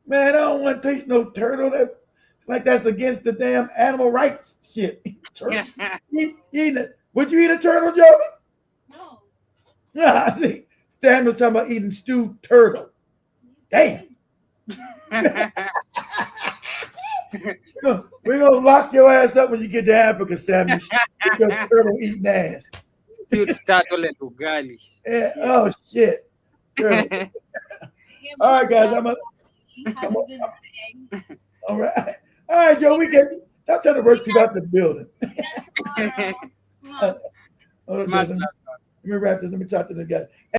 man, I don't want to taste no turtle. That's against the damn animal rights shit. Turtle. Eating it. Would you eat a turtle, Joey? No. Yeah, I think Samuel's talking about eating stewed turtle. Damn. We're gonna lock your ass up when you get to Africa, Samuel. Your turtle eating ass. Dude, turtle and ugali. Yeah. Oh shit. All right, guys. All right. All right, Joe. We get. Stop trying to rush people out the building. Let me wrap this. Let me talk to the guy.